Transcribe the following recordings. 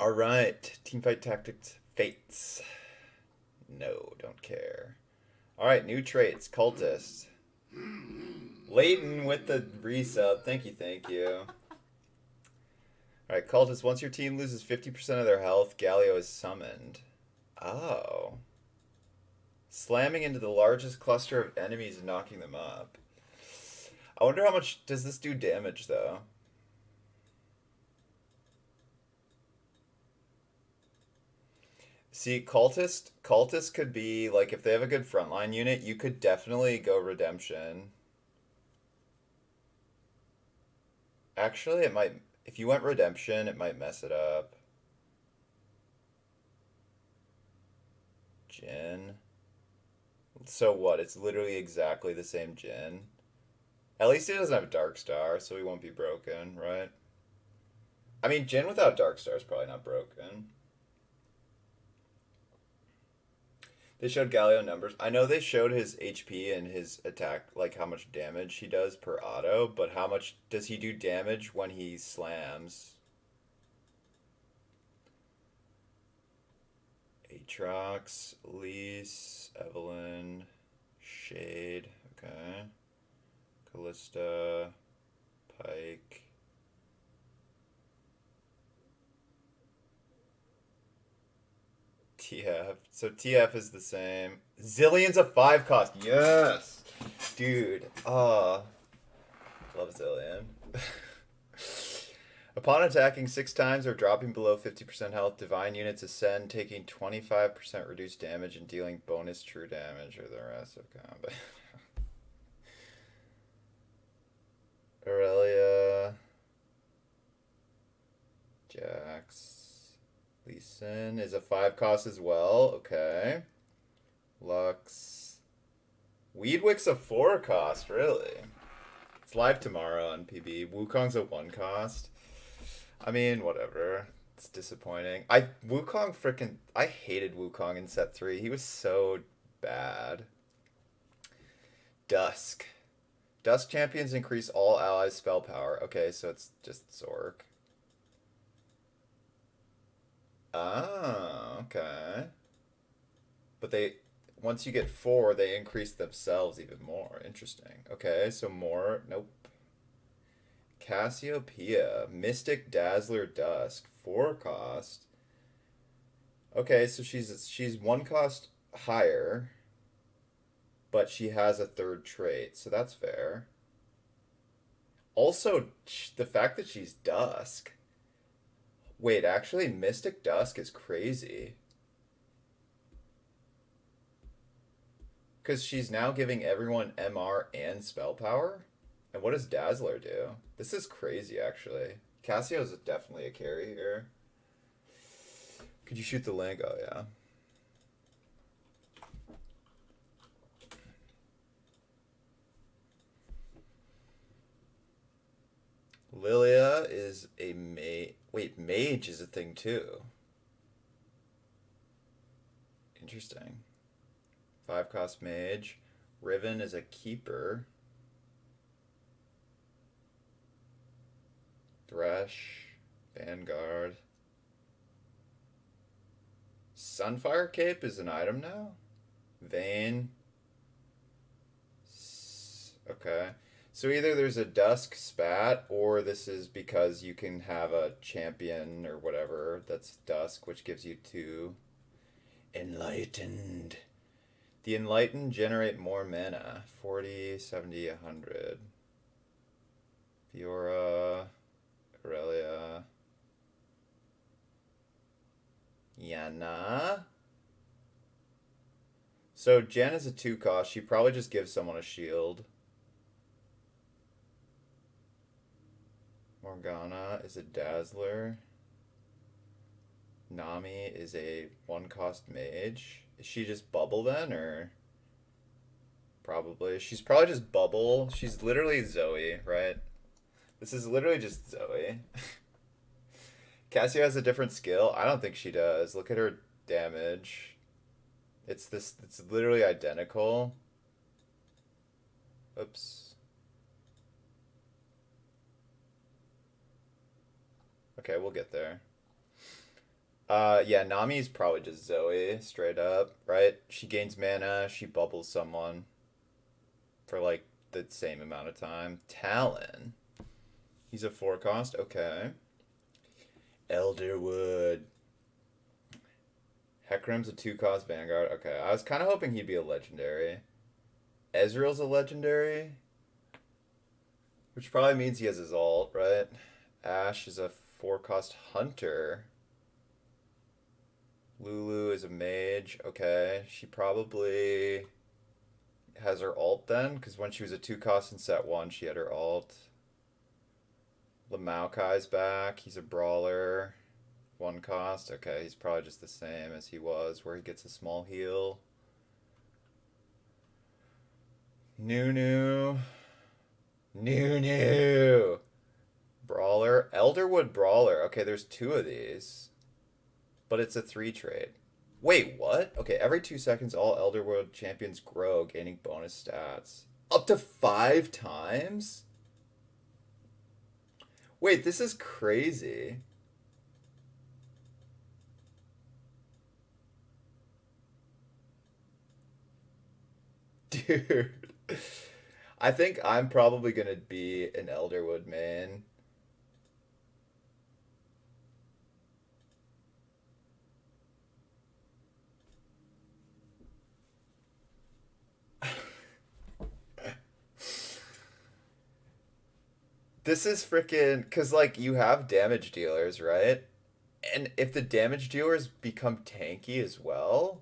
Alright, Teamfight Tactics Fates. No, don't care. Alright, new traits. Cultist. Leighton with the resub. Thank you, thank you. Alright, Cultist. Once your team loses 50% of their health, Galio is summoned. Oh. Slamming into the largest cluster of enemies and knocking them up. I wonder how much does this do damage, though? See, cultist could be like if they have a good frontline unit, you could definitely go redemption. Actually, it might if you went redemption, it might mess it up. Jin. So what? It's literally exactly the same Jin. At least it doesn't have Dark Star, so he won't be broken, right? I mean, Jin without Dark Star is probably not broken. They showed Galio numbers. I know they showed his HP and his attack, like how much damage he does per auto, but how much does he do damage when he slams? Aatrox, Elise, Evelyn, Shade, okay. Callista, Pike. TF. So TF is the same. Zillion's a 5 cost. Yes! Dude. Love Zillion. Upon attacking 6 times or dropping below 50% health, divine units ascend, taking 25% reduced damage and dealing bonus true damage or the rest of combat. Aurelia. Jax. Lee Sin is a 5 cost as well. Okay. Lux. Weedwick's a 4 cost, really? It's live tomorrow on PB. Wukong's a 1 cost. I mean, whatever. It's disappointing. I hated Wukong in set 3. He was so bad. Dusk. Dusk champions increase all allies' spell power. Okay, so it's just Zork. Ah, okay. But once you get 4, they increase themselves even more. Interesting. Okay, so more. Nope. Cassiopeia, Mystic Dazzler Dusk, 4 cost. Okay, so she's 1 cost higher, but she has a 3rd trait, so that's fair. Also, the fact that she's Dusk. Wait, actually, Mystic Dusk is crazy. Because she's now giving everyone MR and spell power? And what does Dazzler do? This is crazy, actually. Cassio's definitely a carry here. Could you shoot the link? Oh, yeah. Lilia is a mage. Wait, mage is a thing, too. Interesting. 5 cost mage. Riven is a keeper. Thresh, Vanguard. Sunfire Cape is an item now? Vayne. Okay. So either there's a Dusk Spat, or this is because you can have a champion or whatever that's Dusk, which gives you 2. Enlightened. The Enlightened generate more mana. 40, 70, 100. Fiora. Aurelia. Yana. So Jen is a 2 cost. She probably just gives someone a shield. Morgana is a Dazzler. Nami is a 1 cost mage. Is she just Bubble then, or? Probably. She's probably just Bubble. She's literally Zoe, right? This is literally just Zoe. Cassio has a different skill. I don't think she does. Look at her damage. It's literally identical. Oops. Okay, we'll get there. Yeah, Nami's probably just Zoe, straight up, right? She gains mana, she bubbles someone for like the same amount of time. Talon. He's a 4 cost, okay. Elderwood. Hecarim's a 2 cost Vanguard, okay. I was kind of hoping he'd be a legendary. Ezreal's a legendary, which probably means he has his ult, right? Ashe is a 4 cost Hunter. Lulu is a mage. Okay, she probably has her ult then, because when she was a 2 cost in set 1, she had her ult. Lamaukai's back. He's a brawler. 1 cost. Okay, he's probably just the same as he was, where he gets a small heal. Nunu. Nunu. Brawler. Elderwood Brawler. Okay, there's 2 of these. But it's a 3 trade. Wait, what? Okay, every 2 seconds, all Elderwood champions grow, gaining bonus stats. Up to 5 times? Wait, this is crazy. Dude. I think I'm probably gonna be an Elderwood main. This is freaking because like you have damage dealers, right? And if the damage dealers become tanky as well,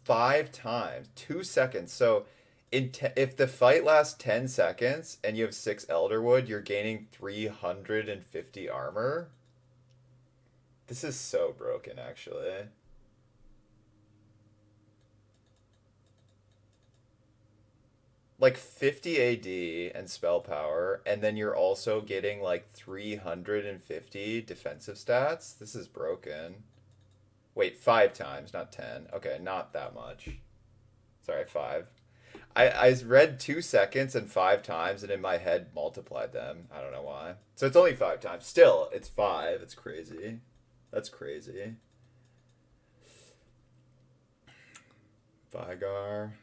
5 times, 2 seconds. So if the fight lasts 10 seconds and you have 6 Elderwood, you're gaining 350 armor. This is so broken, actually. Like 50 AD and spell power, and then you're also getting like 350 defensive stats. This is broken. Wait, 5 times, not 10. Okay, not that much. Sorry, 5. I read 2 seconds and 5 times, and in my head multiplied them. I don't know why. So it's only 5 times. Still, it's 5. It's crazy. That's crazy. Vigar.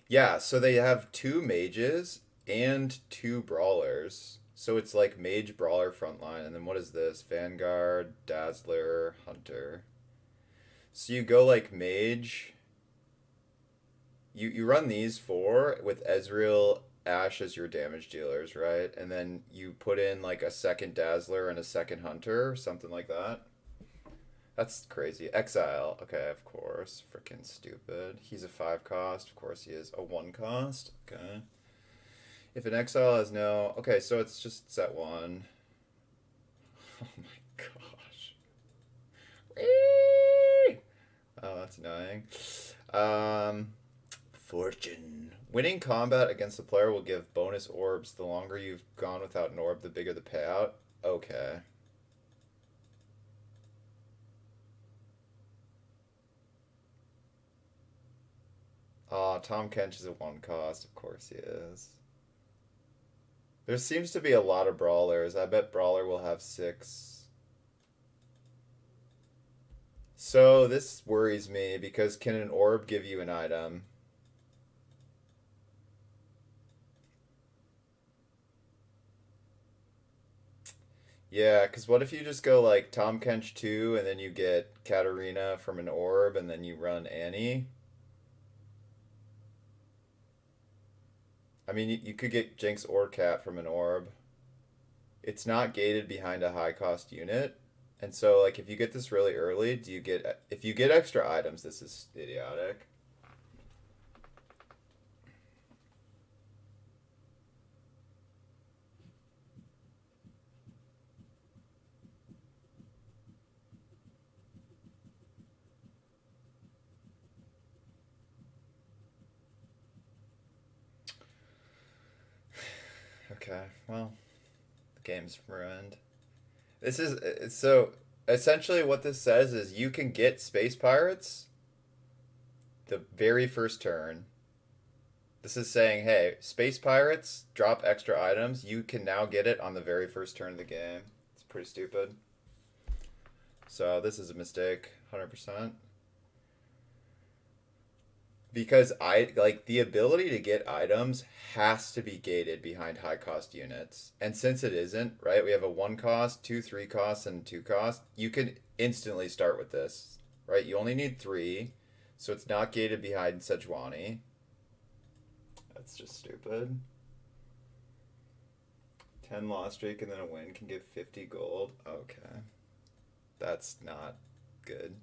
Yeah, so they have 2 mages and 2 brawlers. So it's like mage brawler frontline, and then what is this? Vanguard, Dazzler, Hunter. So you go like mage. You run these 4 with Ezreal, Ashe as your damage dealers, right? And then you put in like a second Dazzler and a second Hunter, something like that. That's crazy. Exile. Okay, of course. Freaking stupid. He's a 5 cost. Of course he is a 1 cost. Okay. If an exile has no. Okay, so it's just set 1. Oh my gosh. Whee! Oh, that's annoying. Fortune. Winning combat against the player will give bonus orbs. The longer you've gone without an orb, the bigger the payout. Okay. Tom Kench is a 1 cost. Of course he is. There seems to be a lot of brawlers. I bet brawler will have 6. So this worries me because can an orb give you an item? Yeah, because what if you just go like Tom Kench 2 and then you get Katarina from an orb and then you run Annie? I mean, you could get Jinx or Cat from an orb. It's not gated behind a high cost unit. And so, like, if you get this really early, do you get. If you get extra items, this is idiotic. Okay, well, the game's ruined. This is. So, essentially, what this says is you can get Space Pirates the very first turn. This is saying, hey, Space Pirates drop extra items. You can now get it on the very first turn of the game. It's pretty stupid. So this is a mistake, 100%. Because I like the ability to get items has to be gated behind high cost units. And since it isn't, right, we have a 1 cost, 2 3 cost, and 2 cost. You can instantly start with this, right? You only need 3, so it's not gated behind Sejuani. That's just stupid. 10 loss streak and then a win can give 50 gold. Okay. That's not good.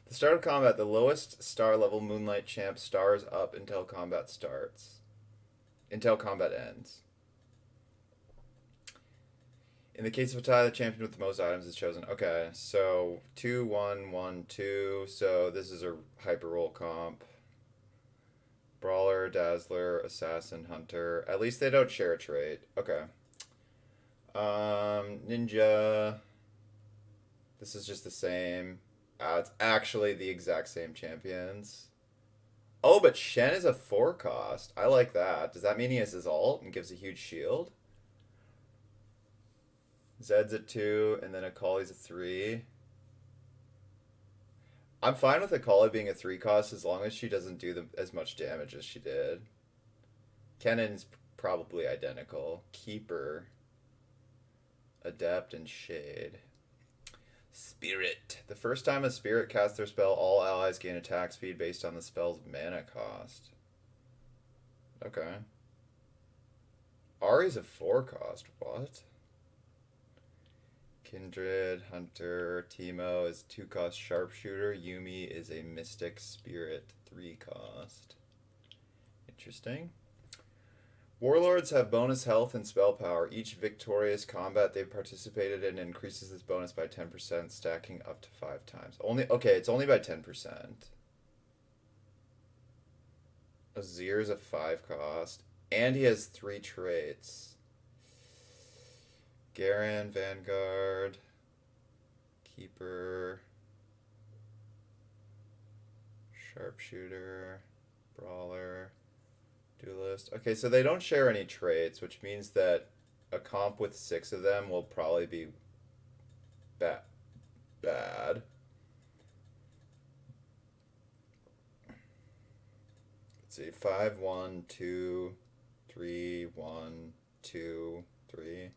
The start of combat, the lowest star level Moonlight champ stars up until combat starts. Until combat ends. In the case of a tie, the champion with the most items is chosen. Okay, so 2, 1, 1, 2. So this is a hyper roll comp. Brawler, Dazzler, Assassin, Hunter. At least they don't share a trait. Okay. Ninja. This is just the same. It's actually the exact same champions. Oh, but Shen is a 4 cost. I like that. Does that mean he has his ult and gives a huge shield? Zed's a 2, and then Akali's a 3. I'm fine with Akali being a 3 cost as long as she doesn't do as much damage as she did. Kennen's probably identical. Keeper, Adept, and Shade. Spirit. The first time a spirit casts their spell, all allies gain attack speed based on the spell's mana cost. Okay. Ari's a 4 cost. What? Kindred, Hunter, Teemo is 2 cost sharpshooter. Yumi is a mystic spirit 3 cost. Interesting. Warlords have bonus health and spell power. Each victorious combat they've participated in increases this bonus by 10%, stacking up to 5 times. It's only by 10%. Azir's a 5 cost. And he has 3 traits. Garen, Vanguard, Keeper, Sharpshooter, Brawler, Duelist. Okay, so they don't share any traits, which means that a comp with 6 of them will probably be bad. Let's see. 5, 1, 2, 3, 1, 2, 3.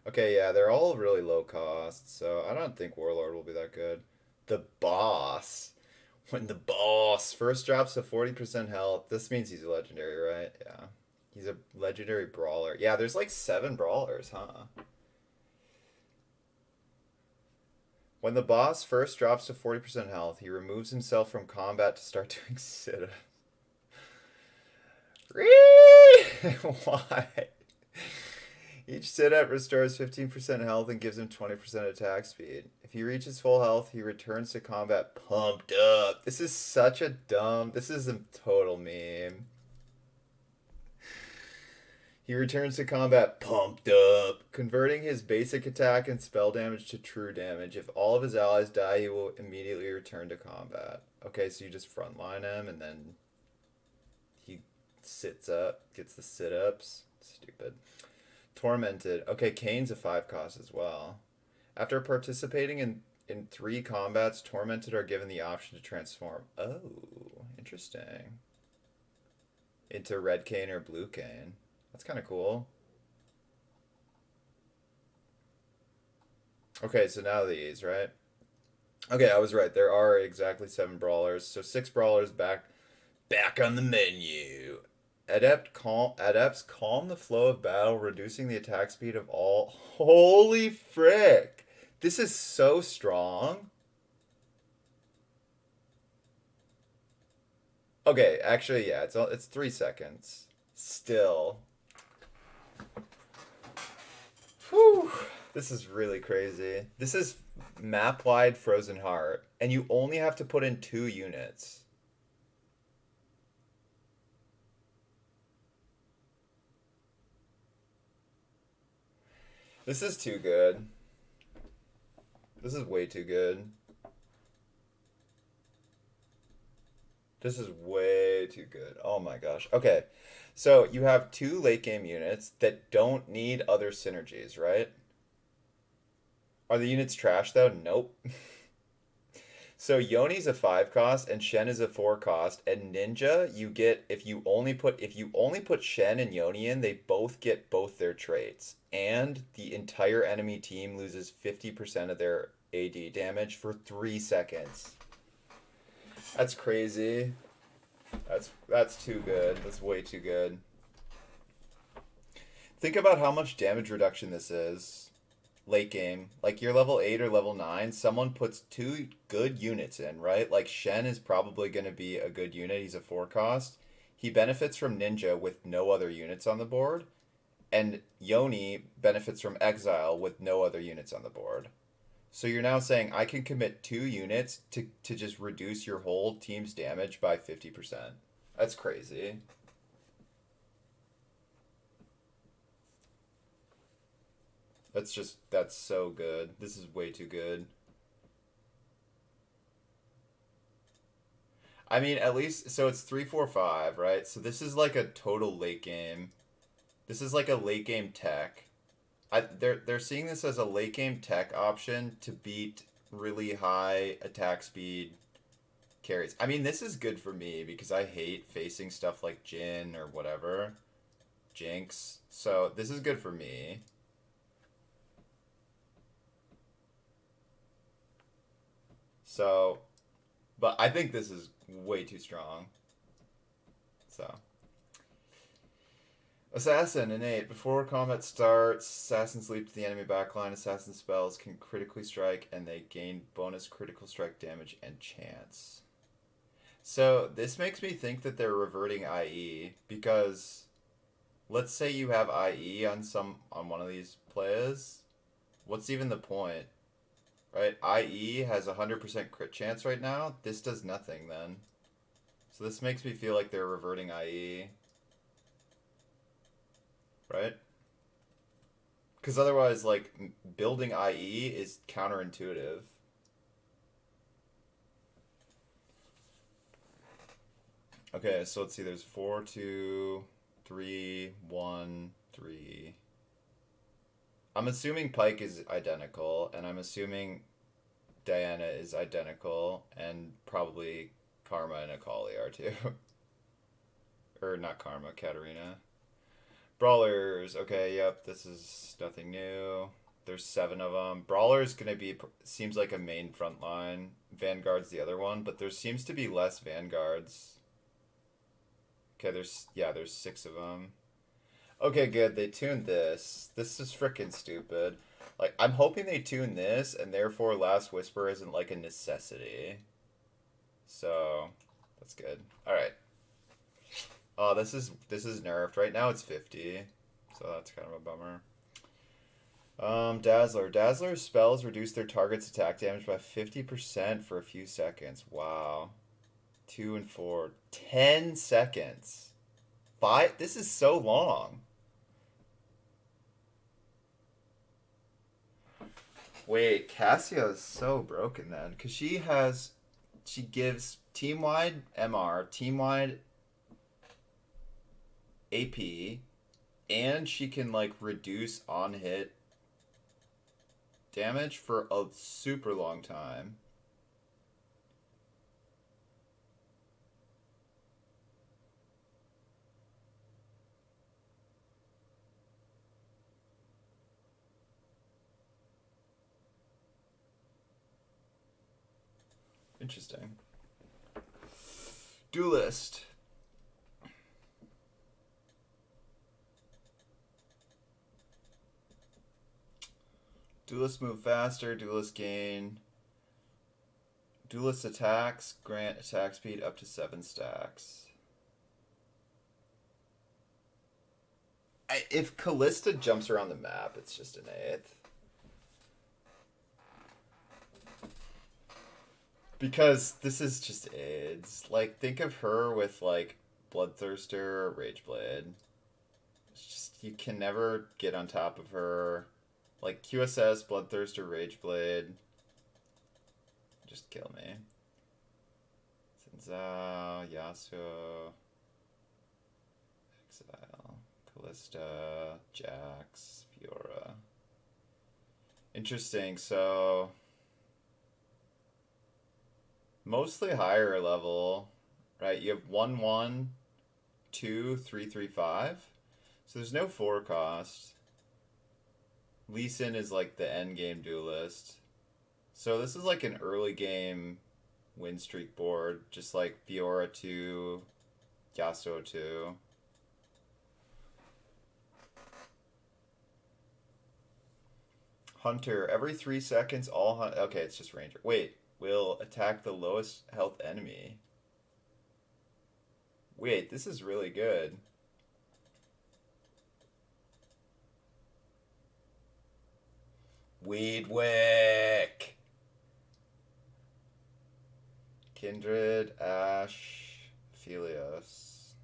Okay, yeah, they're all really low cost, so I don't think Warlord will be that good. The boss. When the boss first drops to 40% health, this means he's a legendary, right? Yeah. He's a legendary brawler. Yeah, there's like 7 brawlers, huh? When the boss first drops to 40% health, he removes himself from combat to start doing sit-ups. Why? Each sit-up restores 15% health and gives him 20% attack speed. If he reaches full health, he returns to combat pumped up. This is such a dumb... This is a total meme. He returns to combat pumped up, converting his basic attack and spell damage to true damage. If all of his allies die, he will immediately return to combat. Okay, so you just frontline him, and then he sits up, gets the sit-ups. Stupid. Tormented. Okay, Kane's a 5 cost as well. After participating in 3 combats, Tormented are given the option to transform. Oh, interesting. Into Red Kane or Blue Kane. That's kind of cool. Okay, so now these, right? Okay, I was right. There are exactly 7 brawlers. So 6 brawlers back on the menu. Adepts calm the flow of battle, reducing the attack speed of all. Holy frick! This is so strong. Okay, actually, yeah, it's 3 seconds. Still. Whew. This is really crazy. This is map-wide Frozen Heart, and you only have to put in 2 units. This is too good. This is way too good. This is way too good. Oh my gosh. Okay. So you have 2 late game units that don't need other synergies, right? Are the units trash though? Nope. So Yoni's a 5 cost and Shen is a 4 cost, and Ninja you get if you only put Shen and Yoni in, they both get both their traits. And the entire enemy team loses 50% of their AD damage for 3 seconds. That's crazy. That's too good. That's way too good. Think about how much damage reduction this is. Late game. Like you're level 8 or level 9, someone puts 2 good units in, right? Like Shen is probably going to be a good unit. He's a 4 cost. He benefits from Ninja with no other units on the board. And Yoni benefits from Exile with no other units on the board. So you're now saying I can commit 2 units to just reduce your whole team's damage by 50%. That's crazy. That's so good. This is way too good. I mean, at least, so it's 3-4-5, right? So this is like a total late game. This is like a late game tech. They're seeing this as a late game tech option to beat really high attack speed carries. I mean, this is good for me because I hate facing stuff like Jin or whatever, Jinx. So this is good for me. So, but I think this is way too strong. So, Assassin, innate. Before combat starts, assassins leap to the enemy backline. Assassin spells can critically strike, and they gain bonus critical strike damage and chance. So, this makes me think that they're reverting IE, because let's say you have IE on one of these players. What's even the point? Right? IE has 100% crit chance right now. This does nothing then. So this makes me feel like they're reverting IE. Right? Because otherwise, like, building IE is counterintuitive. Okay, so let's see. There's 4, 2, 3, 1, 3. I'm assuming Pike is identical, and I'm assuming Diana is identical, and probably Karma and Akali are too. Or not Karma, Katarina. Brawlers. Okay, yep, this is nothing new. There's 7 of them. Brawler's gonna be, seems like a main front line. Vanguard's the other one, but there seems to be less Vanguards. Okay, there's 6 of them. Okay, good. They tuned this. This is freaking stupid. Like, I'm hoping they tune this, and therefore Last Whisper isn't like a necessity. So, that's good. All right. Oh, this is nerfed. Right now it's 50, so that's kind of a bummer. Dazzler. Dazzler's spells reduce their target's attack damage by 50% for a few seconds. Wow. 2 and 4. 10 seconds. 5. This is so long. Wait, Cassia is so broken then, because she gives team-wide MR, team-wide AP, and she can like reduce on-hit damage for a super long time. Interesting. Duelist. Duelists move faster. Duelists gain. Duelist attacks grant attack speed up to 7 stacks. If Callista jumps around the map, it's just an 8th. Because this is just AIDS. Like, think of her with, like, Bloodthirster or Rageblade. It's just, you can never get on top of her. Like, QSS, Bloodthirster, Rageblade. Just kill me. Sinzao, Yasuo, Exile, Callista, Jax, Fiora. Interesting. So mostly higher level, right? You have 1/1, 2, 3, 3, 5. So there's no 4 cost. Lee Sin is like the end game duelist. So this is like an early game win streak board, just like Fiora 2, Yasuo 2. Hunter, every 3 seconds, okay, it's just Ranger. Wait, will attack the lowest health enemy. Wait, this is really good. Weedwick! Kindred, Ash, Phelios.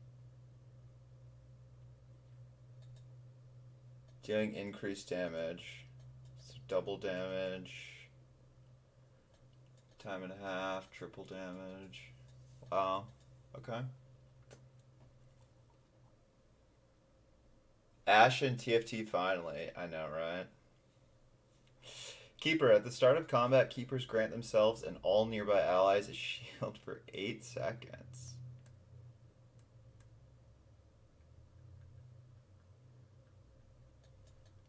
Dealing increased damage. So double damage. Time and a half, triple damage. Wow. Okay. Ash and TFT finally. I know, right? Keeper. At the start of combat, keepers grant themselves and all nearby allies a shield for 8 seconds.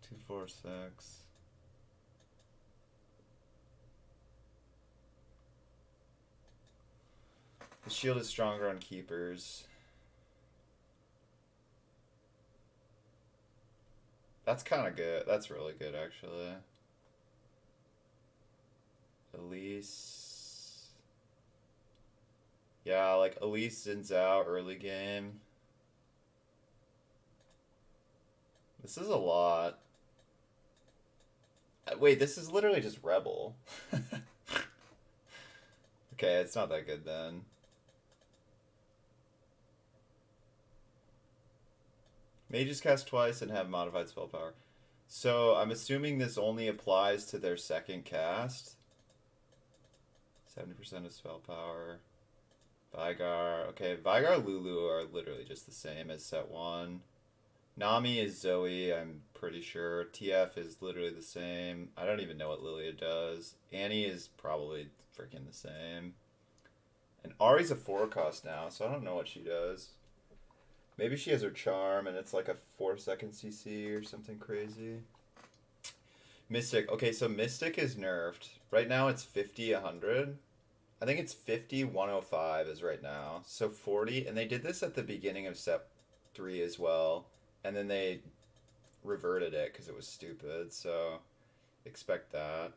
Two, four, six. The shield is stronger on keepers. That's kind of good. That's really good, actually. Elise. Yeah, like Elise Xin Zhao early game. This is a lot. Wait, this is literally just Rebel. Okay, it's not that good then. Mages cast twice and have modified spell power. So I'm assuming this only applies to their second cast. 70% of spell power. Vigar. Okay, Vigar Lulu are literally just the same as set 1. Nami is Zoe, I'm pretty sure. TF is literally the same. I don't even know what Lilia does. Annie is probably freaking the same. And Ari's a 4 cost now, so I don't know what she does. Maybe she has her charm and it's like a 4-second CC or something crazy. Mystic. Okay, so Mystic is nerfed. Right now it's 50, 100. I think it's 50, 105 is right now. So 40, and they did this at the beginning of set 3 as well. And then they reverted it because it was stupid, so expect that.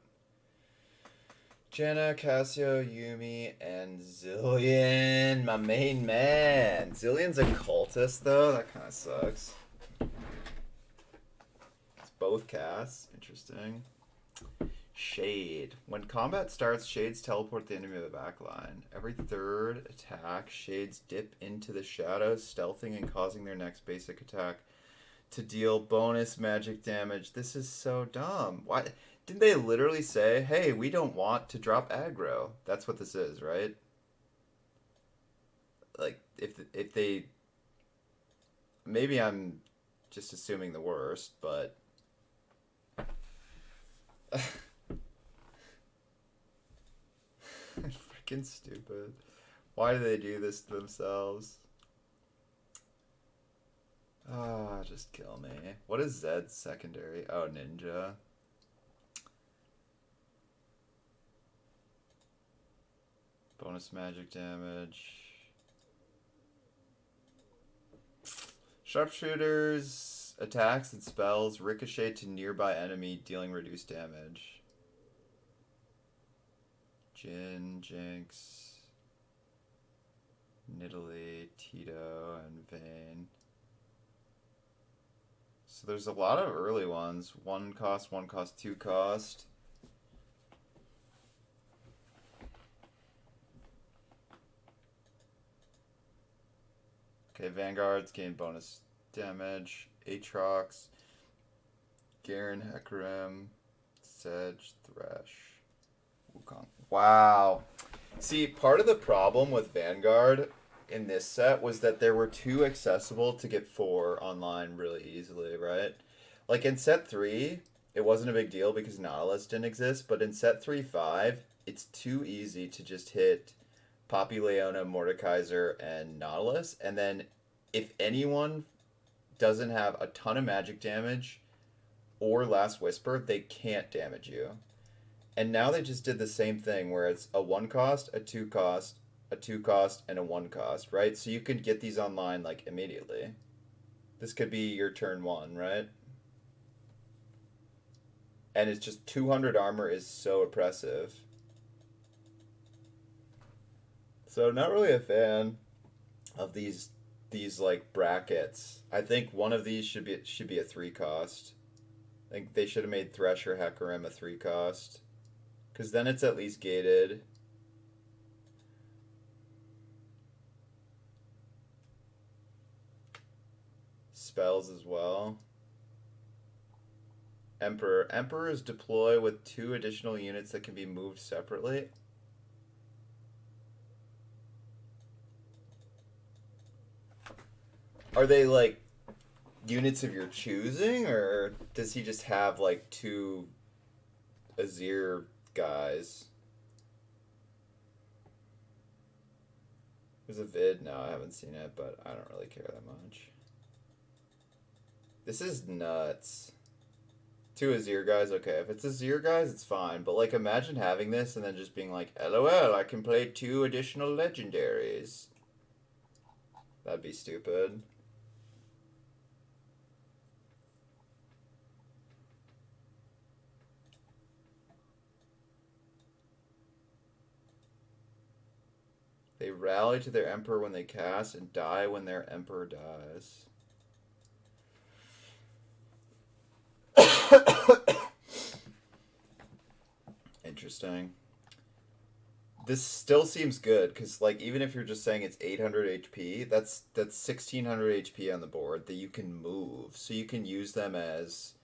Janna, Cassio, Yumi, and Zillion, my main man. Zillion's a cultist, though. That kind of sucks. It's both casts. Interesting. Shade. When combat starts, Shades teleport the enemy to the backline. Every third attack, Shades dip into the shadows, stealthing and causing their next basic attack to deal bonus magic damage. This is so dumb. Why didn't they literally say, hey, we don't want to drop aggro? That's what this is, right? Like, if they... Maybe I'm just assuming the worst, but... Freaking stupid. Why do they do this to themselves? Ah, oh, just kill me. What is Zed's secondary? Oh, ninja. Bonus magic damage. Sharpshooters attacks and spells ricochet to nearby enemy, dealing reduced damage. Jin, Jinx, Nidalee, Tito, and Vayne. So there's a lot of early ones. 1 cost, 2 cost. Okay, Vanguards gain bonus damage. Aatrox, Garen, Hecarim, Sedge, Thresh, Wukong. Wow. See, part of the problem with Vanguard in this set was that there were 2 accessible to get 4 online really easily, right? Like in set 3, it wasn't a big deal because Nautilus didn't exist, but in set 3-5, it's too easy to just hit Poppy Leona, Mordekaiser, and Nautilus, and then if anyone doesn't have a ton of magic damage or Last Whisper, they can't damage you. And now they just did the same thing where it's a 1 cost, a 2 cost, a 2 cost, and a 1 cost, right? So you can get these online like immediately. This could be your turn 1, right? And it's just 200 armor is so oppressive. So not really a fan of these like brackets. I think one of these should be a 3 cost. I think they should have made Thresher Hecarim a 3 cost. Because then it's at least gated. Spells as well. Emperor. Emperors deploy with 2 additional units that can be moved separately. Are they like units of your choosing, or does he just have like 2 Azir guys? There's a vid? No, I haven't seen it, but I don't really care that much. This is nuts. 2 Azir guys, okay. If it's Azir guys, it's fine. But like, imagine having this and then just being like, LOL, I can play 2 additional legendaries. That'd be stupid. They rally to their emperor when they cast and die when their emperor dies. Interesting. This still seems good because, like, even if you're just saying it's 800 HP, that's 1600 HP on the board that you can move. So you can use them as,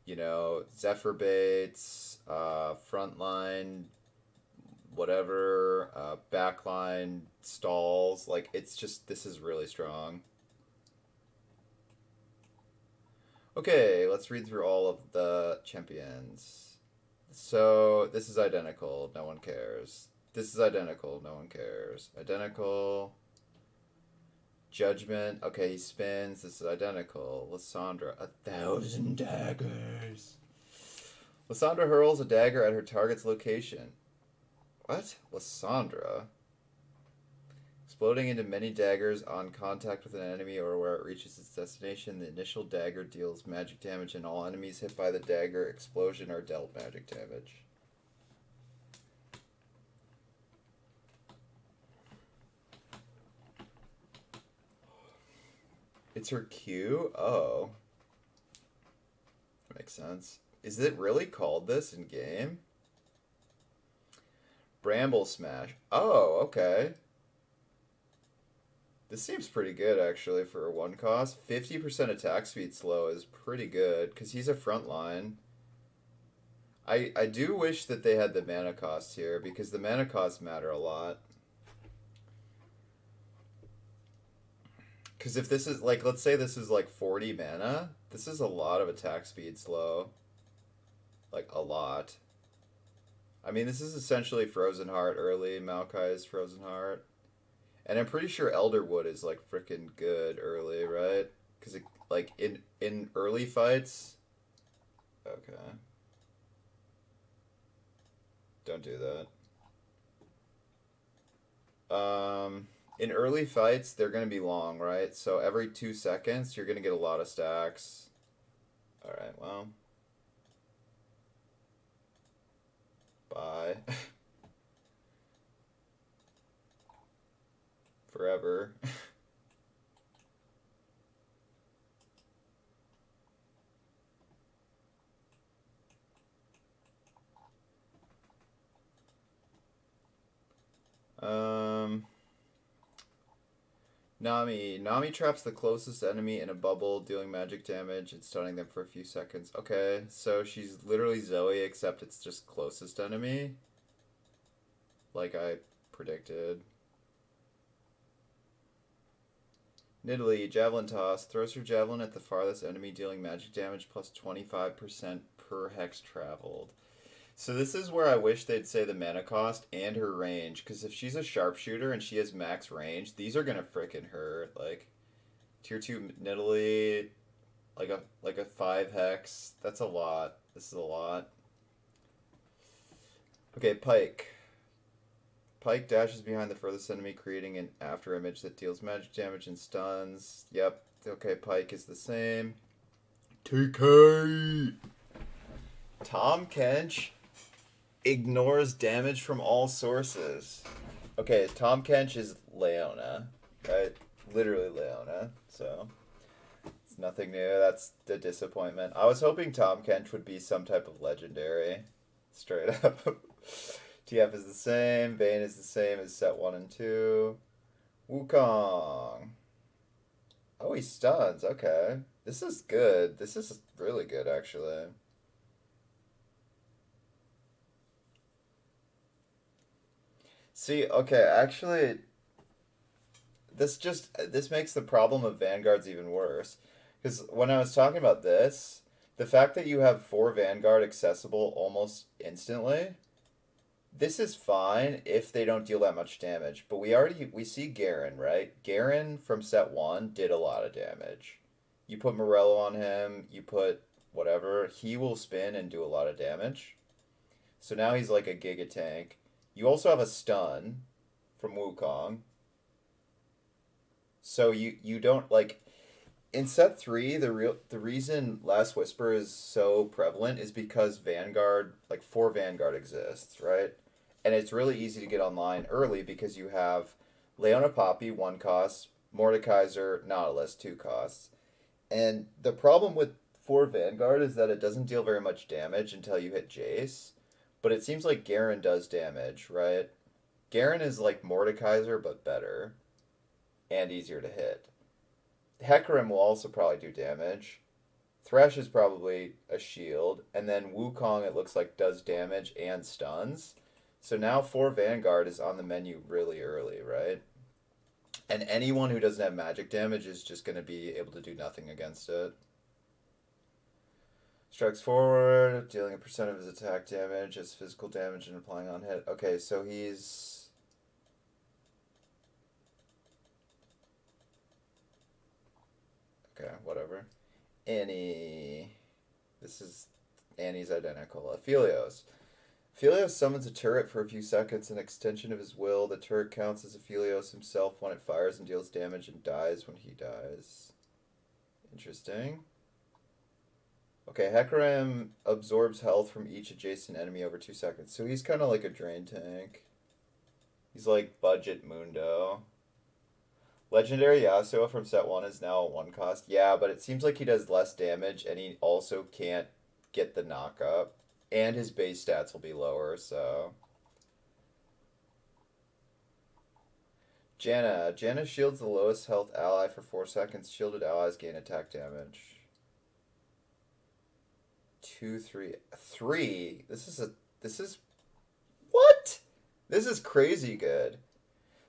Zephyr baits, frontline, whatever, backline stalls. Like, it's just, this is really strong. Okay, let's read through all of the champions. So, this is identical, no one cares. This is identical, no one cares. Identical. Judgment, okay, he spins. This is identical. Lysandra, 1,000 daggers. Lysandra hurls a dagger at her target's location. What? Lysandra? Exploding into many daggers on contact with an enemy or where it reaches its destination, the initial dagger deals magic damage and all enemies hit by the dagger explosion are dealt magic damage. It's her Q? Oh. That makes sense. Is it really called this in game? Bramble Smash. Oh, okay. This seems pretty good, actually, for a 1 cost. 50% attack speed slow is pretty good, because he's a frontline. I do wish that they had the mana cost here, because the mana costs matter a lot. Because if this is, like, let's say this is, like, 40 mana, this is a lot of attack speed slow. Like, a lot. I mean, this is essentially Frozen Heart early, Maokai's Frozen Heart. And I'm pretty sure Elderwood is, like, freaking good early, right? Because, like, in early fights... Okay. Don't do that. In early fights, they're going to be long, right? So every 2 seconds, you're going to get a lot of stacks. Alright, well. Bye. Forever. Nami. Nami traps the closest enemy in a bubble, dealing magic damage and stunning them for a few seconds. Okay, so she's literally Zoe, except it's just closest enemy. Like I predicted. Nidalee, javelin toss, throws her javelin at the farthest enemy, dealing magic damage plus 25% per hex traveled. So this is where I wish they'd say the mana cost and her range, because if she's a sharpshooter and she has max range, these are gonna frickin' hurt. Like tier 2 Nidalee, like a 5 hex. That's a lot. This is a lot. Okay, Pike. Pike dashes behind the furthest enemy, creating an after image that deals magic damage and stuns. Yep. Okay, Pike is the same. TK! Tom Kench ignores damage from all sources. Okay, Tom Kench is Leona, right? Literally Leona, so it's nothing new. That's the disappointment. I was hoping Tom Kench would be some type of legendary. Straight up. TF is the same. Bane is the same as set 1 and 2. Wukong. Oh, he stuns. Okay. This is good. This is really good, actually. See, okay, actually, this makes the problem of Vanguards even worse. Because when I was talking about this, the fact that you have 4 Vanguard accessible almost instantly, this is fine if they don't deal that much damage. But we see Garen, right? Garen from set 1 did a lot of damage. You put Morello on him, you put whatever, he will spin and do a lot of damage. So now he's like a Giga Tank. You also have a stun from Wukong. So you don't like in set 3 the reason Last Whisper is so prevalent is because Vanguard, like 4 Vanguard exists, right? And it's really easy to get online early because you have Leona Poppy 1 cost, Mordekaiser, Nautilus 2 costs. And the problem with 4 Vanguard is that it doesn't deal very much damage until you hit Jace. But it seems like Garen does damage, right? Garen is like Mordekaiser, but better. And easier to hit. Hecarim will also probably do damage. Thresh is probably a shield. And then Wukong, it looks like, does damage and stuns. So now 4 Vanguard is on the menu really early, right? And anyone who doesn't have magic damage is just going to be able to do nothing against it. Strikes forward, dealing a percent of his attack damage as physical damage and applying on hit. Okay, so he's... Okay, whatever. Annie. This is... Annie's identical. Aphelios. Aphelios summons a turret for a few seconds, an extension of his will. The turret counts as Aphelios himself when it fires and deals damage and dies when he dies. Interesting. Okay, Hecarim absorbs health from each adjacent enemy over 2 seconds. So he's kind of like a drain tank. He's like budget Mundo. Legendary Yasuo from set 1 is now a 1 cost. Yeah, but it seems like he does less damage and he also can't get the knockup. And his base stats will be lower, so... Janna. Janna shields the lowest health ally for 4 seconds. Shielded allies gain attack damage. 2, 3. 3? This is... What? This is crazy good.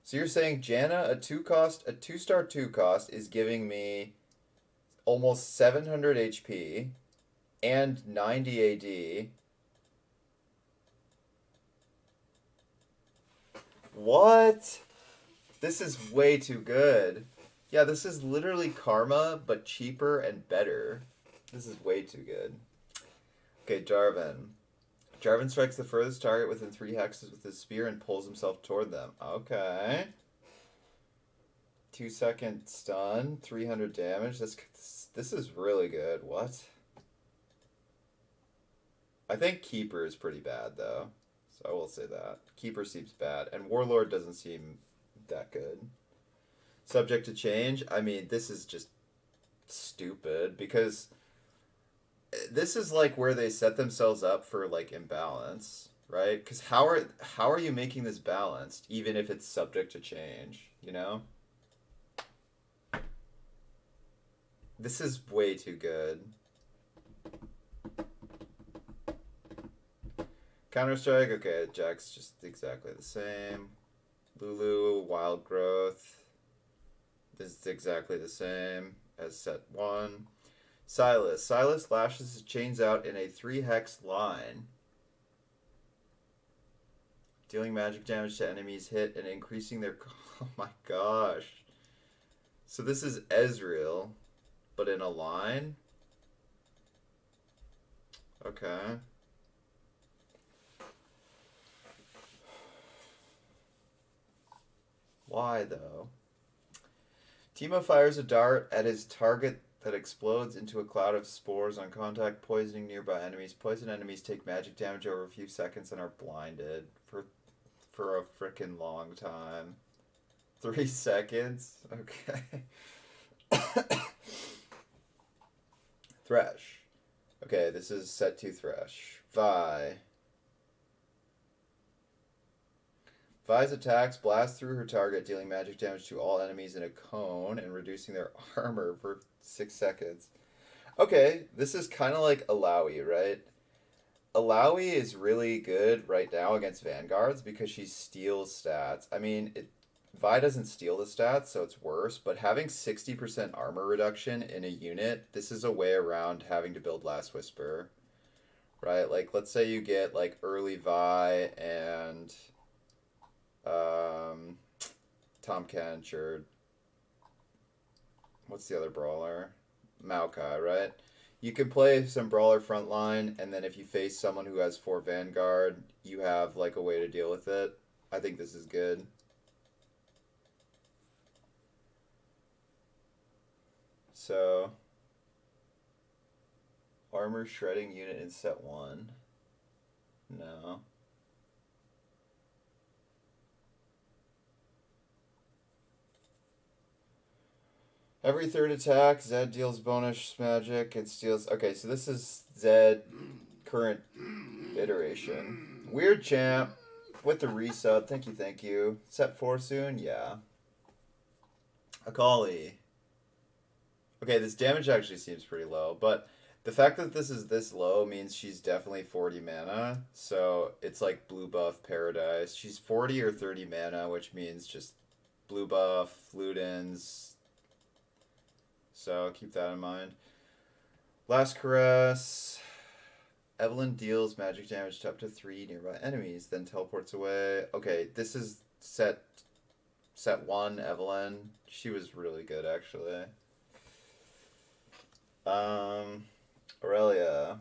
So you're saying Janna, a 2-star 2 cost, is giving me almost 700 HP and 90 AD. What? This is way too good. Yeah, this is literally Karma, but cheaper and better. This is way too good. Okay, Jarvan. Jarvan strikes the furthest target within 3 hexes with his spear and pulls himself toward them. Okay. 2-second stun, 300 damage. This is really good. What? I think Keeper is pretty bad, though. So I will say that. Keeper seems bad. And Warlord doesn't seem that good. Subject to change? I mean, this is just stupid because this is like where they set themselves up for like imbalance, right? Because how are you making this balanced even if it's subject to change, you know? This is way too good. Counter-Strike, okay, Jack's just exactly the same. Lulu, Wild Growth. is exactly the same as set 1. Silas. Silas lashes his chains out in a 3-hex line, dealing magic damage to enemies hit and increasing their... Oh my gosh. So this is Ezreal, but in a line? Okay. Why, though? Teemo fires a dart at his target that explodes into a cloud of spores on contact, poisoning nearby enemies. Poison enemies take magic damage over a few seconds and are blinded for a frickin' long time. 3 seconds? Okay. Thresh. Okay, this is set 2 Thresh. Vi. Vi's attacks blast through her target, dealing magic damage to all enemies in a cone and reducing their armor for 6 seconds. Okay, this is kind of like Alawi, right? Alawi is really good right now against Vanguards because she steals stats. I mean, Vi doesn't steal the stats, so it's worse, but having 60% armor reduction in a unit, this is a way around having to build Last Whisper, right? Like, let's say you get, like, early Vi and Tom Kench, or what's the other brawler? Maokai, right? You can play some brawler frontline, and then if you face someone who has 4 Vanguard, you have like a way to deal with it. I think this is good. So, armor shredding unit in set 1. No. Every third attack, Zed deals bonus magic and steals... Okay, so this is Zed current iteration. Weird champ with the resub. Thank you, thank you. Set 4 soon? Yeah. Akali. Okay, this damage actually seems pretty low, but the fact that this is this low means she's definitely 40 mana, so it's like blue buff paradise. She's 40 or 30 mana, which means just blue buff, Ludens... So keep that in mind. Last Caress. Evelyn deals magic damage to up to 3 nearby enemies, then teleports away. Okay, this is set 1, Evelyn. She was really good, actually. Aurelia.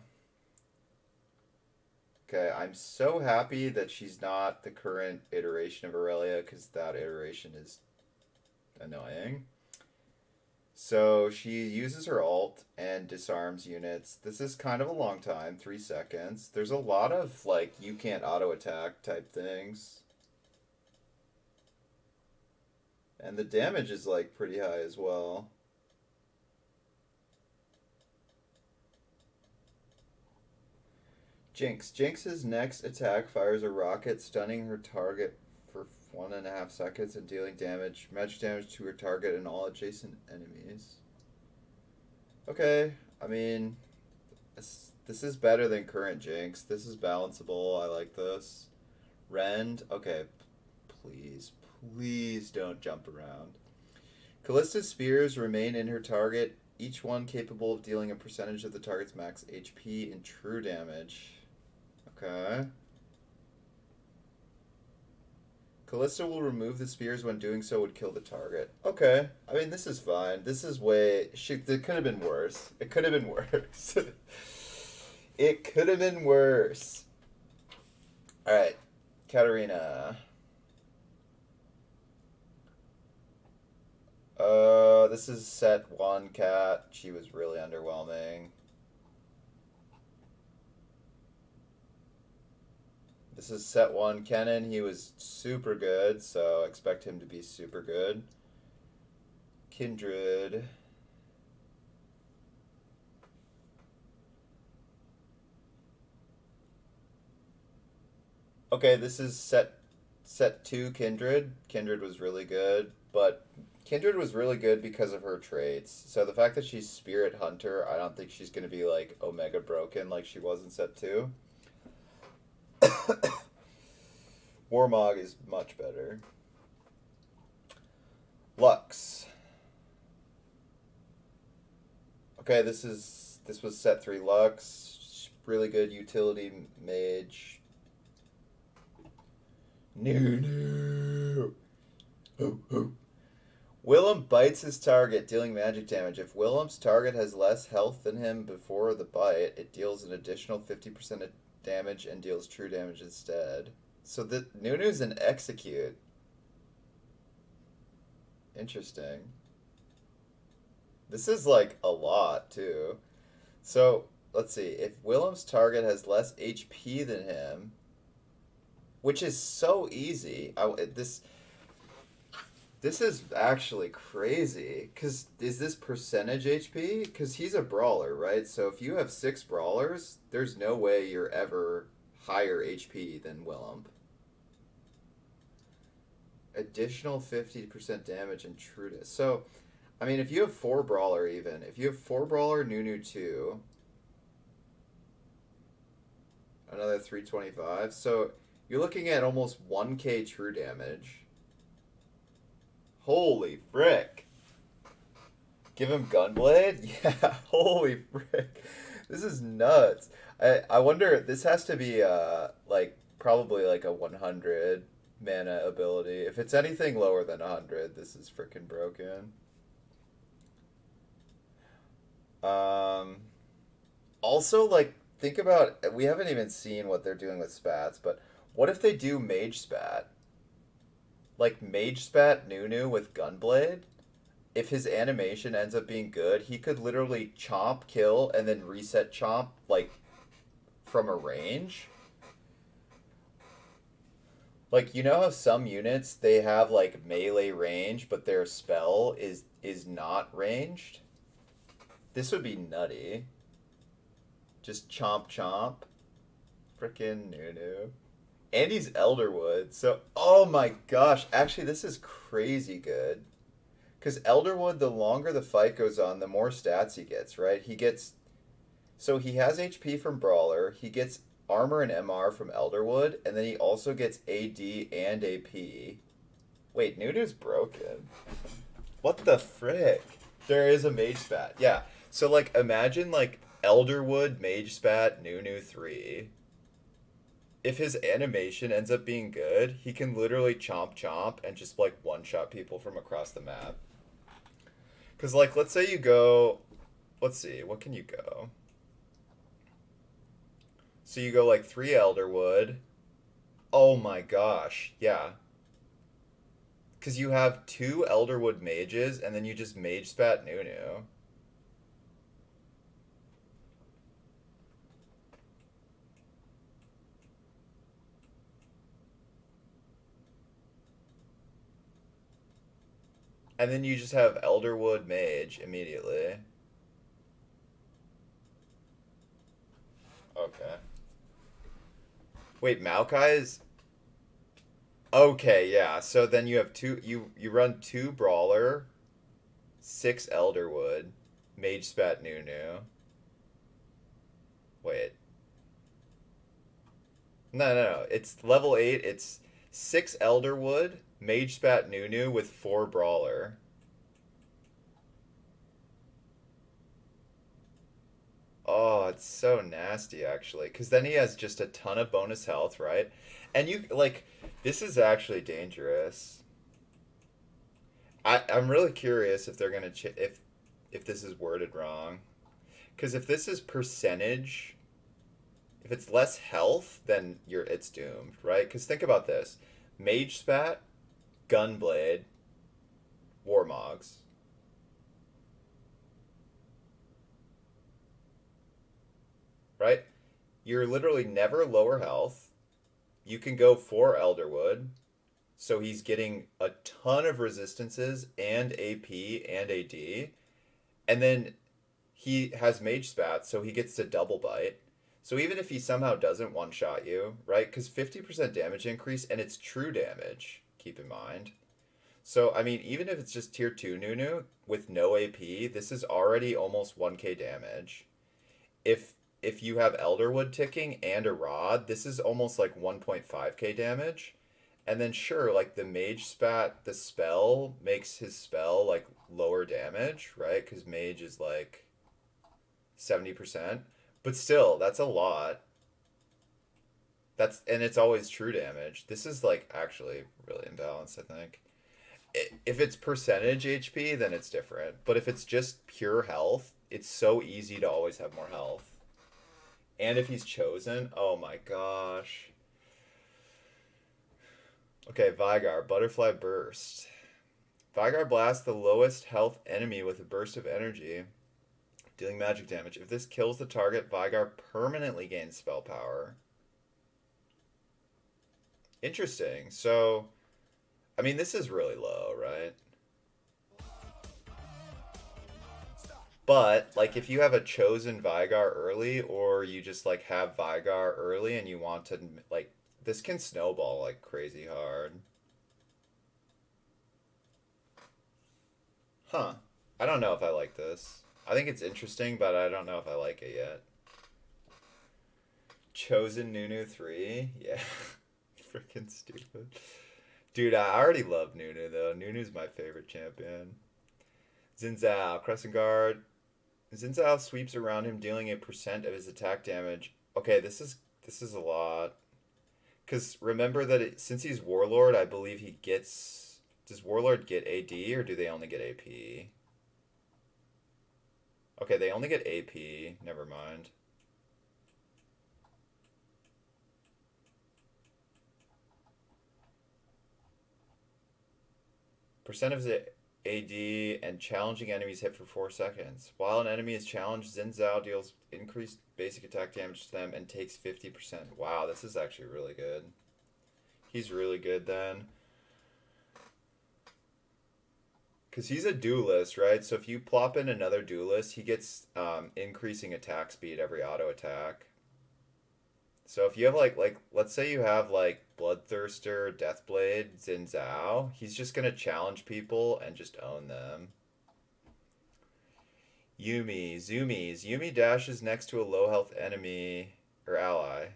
Okay, I'm so happy that she's not the current iteration of Aurelia, because that iteration is annoying. So she uses her ult and disarms units. This is kind of a long time, 3 seconds. There's a lot of, like, you can't auto-attack type things. And the damage is, like, pretty high as well. Jinx. Jinx's next attack fires a rocket, stunning her target for 1.5 seconds and dealing magic damage to her target and all adjacent enemies. Okay, I mean, this is better than current Jinx. This is balanceable. I like this. Rend. Okay, please don't jump around. Callista's spears remain in her target, each one capable of dealing a percentage of the target's max HP in true damage. Okay. Callista will remove the spears when doing so would kill the target. Okay. I mean, this is fine. This is way... It could have been worse. It could have been worse. It could have been worse. Alright. Katarina. This is set 1, Cat. She was really underwhelming. This is set 1 Kennen. He was super good, so expect him to be super good. Kindred. Okay, this is set 2 Kindred. Kindred was really good, but Kindred was really good because of her traits. So the fact that she's Spirit Hunter, I don't think she's going to be like Omega Broken like she was in set 2. Warmog is much better. Lux. Okay, this was set 3 Lux. Really good utility mage. No. Ho, ho. Willem bites his target, dealing magic damage. If Willem's target has less health than him before the bite, it deals an additional 50% of damage and deals true damage instead. So the Nunu's an execute. Interesting. This is like a lot too. So let's see. If Willem's target has less HP than him, which is so easy, this is actually crazy. Cause is this percentage HP? Cause he's a brawler, right? So if you have 6 brawlers, there's no way you're ever higher HP than Willem. Additional 50% damage and trueness. So, I mean, if you have 4 brawler, even if you have 4 brawler, Nunu 2, another 325. So you're looking at almost 1k true damage. Holy frick! Give him Gunblade? Yeah, holy frick. This is nuts. I wonder, this has to be like probably like a 100 mana ability. If it's anything lower than 100, this is freaking broken. Um Also, like, think about, we haven't even seen what they're doing with spats, but what if they do Mage Spat? Like Mage Spat Nunu with Gunblade? If his animation ends up being good, he could literally chomp, kill, and then reset chomp, like, from a range. Like, you know how some units, they have, like, melee range, but their spell is not ranged? This would be nutty. Just chomp chomp. Frickin' Nunu. And he's Elderwood, so oh my gosh, actually this is crazy good. Because Elderwood, the longer the fight goes on, the more stats he gets, right? So he has HP from Brawler, he gets armor and MR from Elderwood, and then he also gets AD and AP. Wait, Nunu's broken. What the frick? There is a Mage Spat. Yeah. So like imagine like Elderwood, Mage Spat, Nunu 3. If his animation ends up being good, he can literally chomp chomp and just like one shot people from across the map. Cause like let's say you go, let's see, what can you go? So you go like 3 Elderwood. Oh my gosh, yeah. Cause you have 2 Elderwood mages and then you just mage spat Nunu. And then you just have Elderwood mage immediately. Okay. Wait, Maokai is okay, yeah. So then you have you run 2 brawler, 6 Elderwood, mage spat Nunu. Wait. No. It's level 8. It's 6 Elderwood, mage spat Nunu with 4 brawler. Oh, it's so nasty actually. Cause then he has just a ton of bonus health, right? And you like this is actually dangerous. I'm really curious if they're gonna if this is worded wrong. Because if this is percentage, if it's less health, then it's doomed, right? Because think about this: Mage Spat, Gunblade, Warmogs, right? You're literally never lower health. You can go 4 Elderwood, so he's getting a ton of resistances and AP and AD, and then he has Mage Spat, so he gets to double bite. So even if he somehow doesn't one shot you, right? Because 50% damage increase and it's true damage, keep in mind. So, I mean, even if it's just tier 2 Nunu with no AP, this is already almost 1k damage. If you have Elderwood ticking and a rod, this is almost like 1.5k damage. And then sure, like the mage spat, the spell makes his spell like lower damage, right? Because mage is like 70%. But still, that's a lot. And it's always true damage. This is like actually really imbalanced, I think. If it's percentage HP, then it's different. But if it's just pure health, it's so easy to always have more health. And if he's chosen, oh my gosh. Okay, Vigar, Butterfly Burst. Vigar blasts the lowest health enemy with a burst of energy, dealing magic damage. If this kills the target, Vigar permanently gains spell power. Interesting. So, I mean, this is really low, right? But, like, if you have a chosen Vigar early, or you just, like, have Vigar early and you want to, like, this can snowball, like, crazy hard. Huh. I don't know if I like this. I think it's interesting, but I don't know if I like it yet. Chosen Nunu 3? Yeah. Freaking stupid. Dude, I already love Nunu, though. Nunu's my favorite champion. Zinzao, Crescent Guard. Zinzao sweeps around him, dealing a percent of his attack damage. Okay, this is a lot. Because remember that since he's Warlord, I believe he gets. Does Warlord get AD or do they only get AP? Okay, they only get AP. Never mind. Percent of his AD and challenging enemies hit for 4 seconds. While an enemy is challenged, Zinzao deals increased basic attack damage to them and takes 50%. Wow, this is actually really good. He's really good then. Because he's a duelist, right? So if you plop in another duelist, he gets increasing attack speed every auto attack. So if you have like let's say you have like Bloodthirster, Deathblade, Zinzao, he's just gonna challenge people and just own them. Yumi, Zoomies. Yumi dashes next to a low health enemy or ally,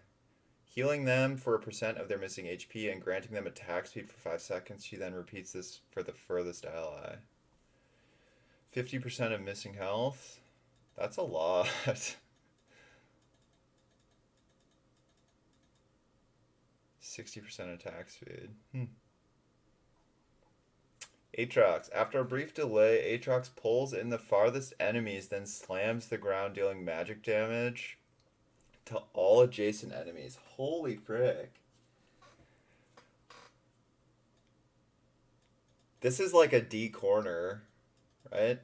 healing them for a percent of their missing HP and granting them attack speed for 5 seconds. She then repeats this for the furthest ally. 50% of missing health? That's a lot. 60% attack speed. Aatrox. After a brief delay, Aatrox pulls in the farthest enemies, then slams the ground, dealing magic damage to all adjacent enemies. Holy frick. This is like a D corner, right?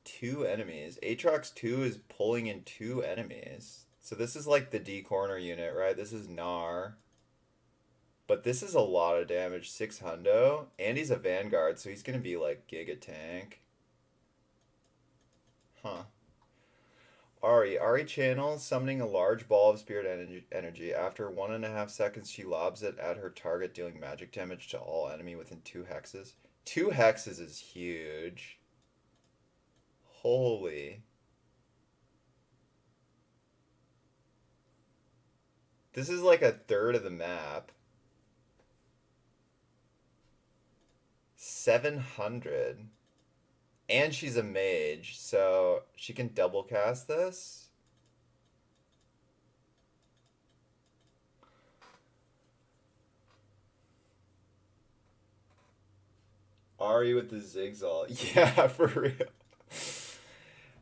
2 enemies. Aatrox 2 is pulling in 2 enemies. So this is like the D corner unit, right? This is Gnar. But this is a lot of damage. 6 hundo. And he's a Vanguard, so he's going to be like Giga Tank. Huh. Ari channels, summoning a large ball of spirit energy. After 1.5 seconds, she lobs it at her target, dealing magic damage to all enemy within 2 hexes. 2 hexes is huge. Holy. This is like a third of the map. 700. And she's a mage, so she can double cast this. Ari with the Zigzag. Yeah, for real.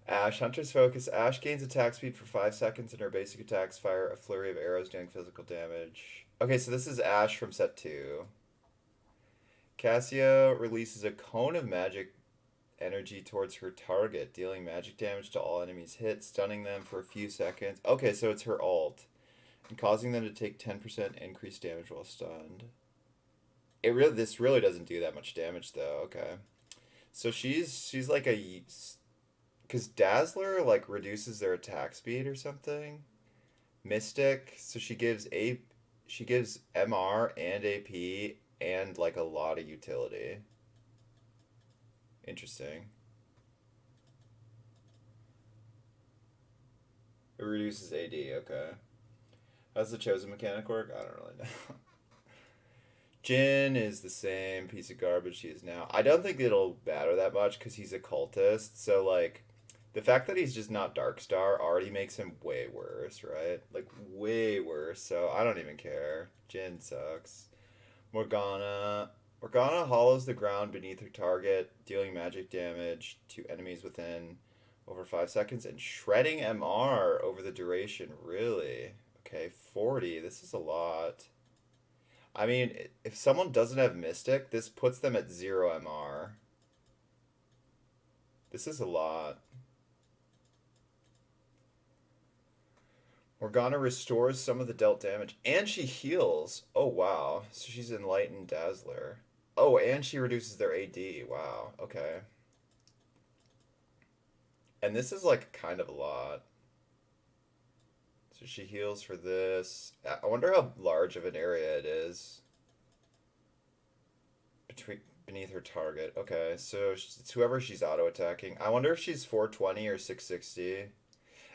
Ash, Hunter's Focus. Ash gains attack speed for 5 seconds and her basic attacks fire a flurry of arrows doing physical damage. Okay, so this is Ash from set 2. Cassia releases a cone of magic energy towards her target, dealing magic damage to all enemies hit, stunning them for a few seconds. Okay, so it's her ult, and causing them to take 10% increased damage while stunned. This really doesn't do that much damage though. Okay, so she's like a, because Dazzler like reduces their attack speed or something. Mystic, so she gives MR and AP and like a lot of utility. Interesting. It reduces AD, okay. How's the chosen mechanic work? I don't really know. Jin is the same piece of garbage he is now. I don't think it'll matter that much because he's a cultist. So, like, The fact that he's just not Darkstar already makes him way worse, right? Like, way worse, so I don't even care. Jin sucks. Morgana. Morgana hollows the ground beneath her target, dealing magic damage to enemies within over 5 seconds and shredding MR over the duration. Really? Okay, 40. This is a lot. I mean, if someone doesn't have Mystic, this puts them at 0 MR. This is a lot. Morgana restores some of the dealt damage, and she heals. Oh, wow. So she's Enlightened Dazzler. Oh, and she reduces their AD. Wow. Okay. And this is like kind of a lot. So she heals for this. I wonder how large of an area it is between beneath her target. Okay, so it's whoever she's auto attacking. I wonder if she's 420 or 660.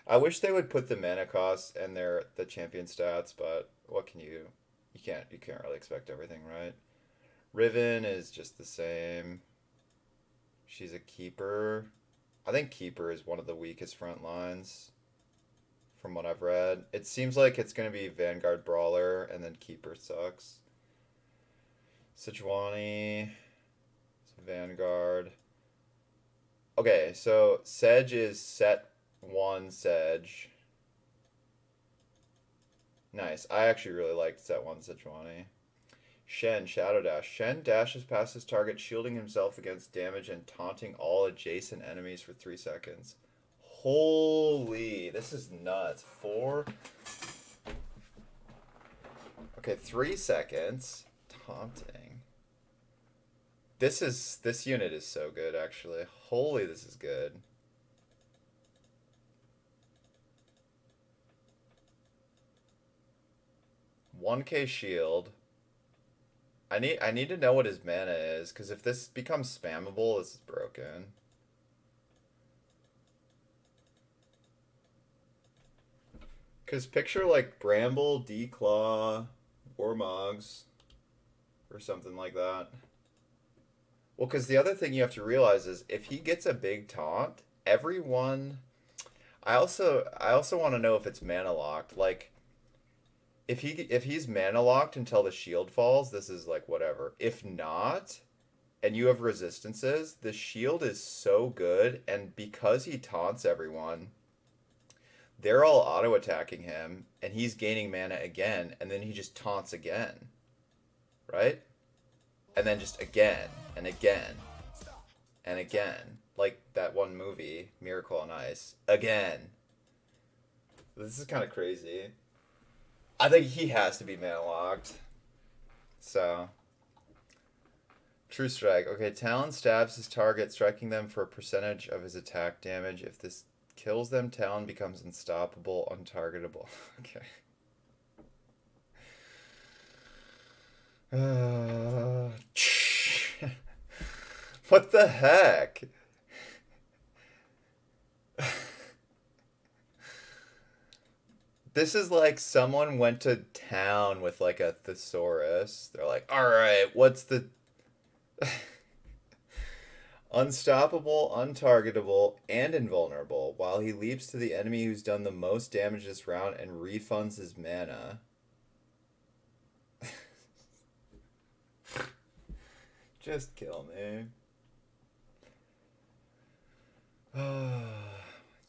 I wish they would put the mana cost and the champion stats, but what can you can't really expect everything, right? Riven is just the same. She's a keeper. I think keeper is one of the weakest front lines from what I've read. It seems like it's going to be Vanguard Brawler and then keeper sucks. Sejuani, Vanguard. Okay, so Sedge is set 1 Sedge. Nice. I actually really liked set 1 Sejuani. Shen, Shadow Dash. Shen dashes past his target, shielding himself against damage and taunting all adjacent enemies for 3 seconds. Holy, this is nuts. 4. Okay, 3 seconds. Taunting. This unit is so good, actually. Holy, this is good. $1K shield. I need to know what his mana is, because if this becomes spammable, this is broken. Because picture like Bramble, Declaw, Warmogs, or something like that. Well, because the other thing you have to realize is if he gets a big taunt, everyone. I also want to know if it's mana locked. Like, if he's mana locked until the shield falls, this is like whatever. If not, and you have resistances, the shield is so good, and because he taunts everyone, they're all auto attacking him, and he's gaining mana again, and then he just taunts again, right? And then just again and again and again, like that one movie, Miracle on Ice. Again. This is kind of crazy. I think he has to be mana locked. So, True Strike. Okay, Talon stabs his target, striking them for a percentage of his attack damage. If this kills them, Talon becomes unstoppable, untargetable. Okay. What the heck? This is like someone went to town with like a thesaurus. They're like, all right, what's the unstoppable, untargetable, and invulnerable while he leaps to the enemy who's done the most damage this round and refunds his mana. Just kill me.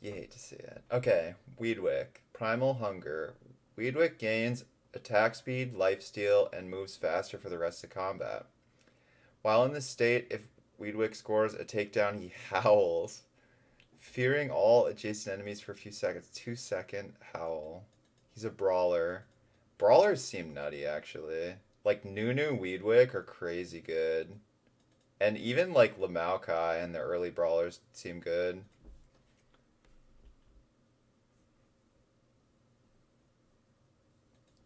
You hate to see it. Okay, Weedwick. Primal Hunger. Weedwick gains attack speed, lifesteal, and moves faster for the rest of combat. While in this state, if Weedwick scores a takedown, he howls, fearing all adjacent enemies for a few seconds. 2-second howl. He's a brawler. Brawlers seem nutty, actually. Like, Nunu Weedwick are crazy good. And even, like, Lamaukai and the early brawlers seem good.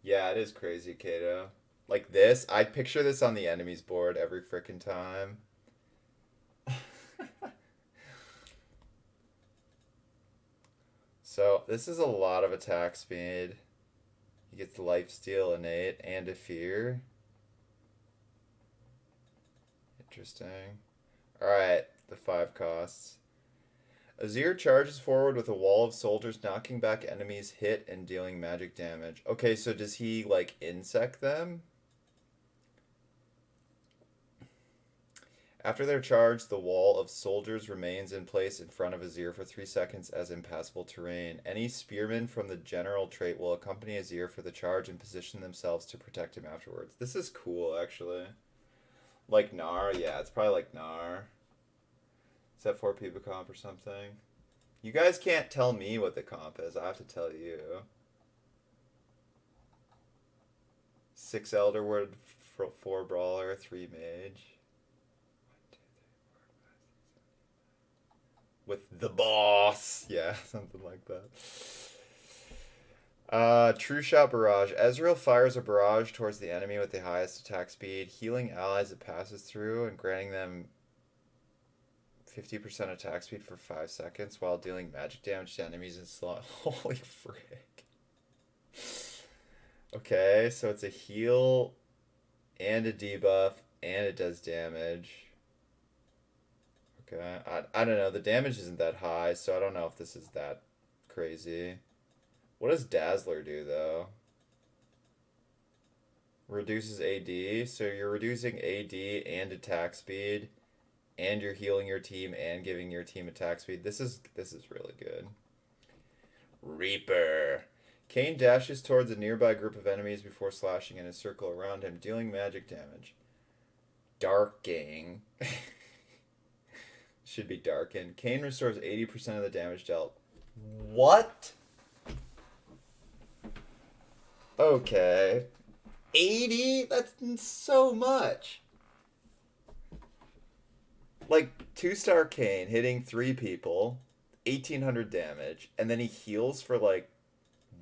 Yeah, it is crazy, Kato. Like this, I picture this on the enemy's board every frickin' time. So, this is a lot of attack speed. He gets lifesteal innate and a fear. Interesting. Alright, the 5 costs. Azir charges forward with a wall of soldiers, knocking back enemies hit and dealing magic damage. Okay, so does he, like, insect them? After their charge, the wall of soldiers remains in place in front of Azir for 3 seconds as impassable terrain. Any spearmen from the general trait will accompany Azir for the charge and position themselves to protect him afterwards. This is cool, actually. Like Gnar? Yeah, it's probably like Gnar. Is that 4 Peeba comp or something? You guys can't tell me what the comp is. I have to tell you. 6 Elderwood, 4 Brawler, 3 Mage. With the boss. Yeah, something like that. True Shot Barrage. Ezreal fires a barrage towards the enemy with the highest attack speed, healing allies it passes through and granting them 50% attack speed for 5 seconds while dealing magic damage to enemies in slot. Holy frick. Okay, so it's a heal and a debuff and it does damage. Okay, I don't know. The damage isn't that high, so I don't know if this is that crazy. What does Dazzler do, though? Reduces AD, so you're reducing AD and attack speed, and you're healing your team and giving your team attack speed. This is really good. Reaper. Kayn dashes towards a nearby group of enemies before slashing in a circle around him, dealing magic damage. Darking. Should be darkened. Kayn restores 80% of the damage dealt. What? Okay. 80? That's so much. Like, 2-star Kayn hitting 3 people, 1800 damage, and then he heals for like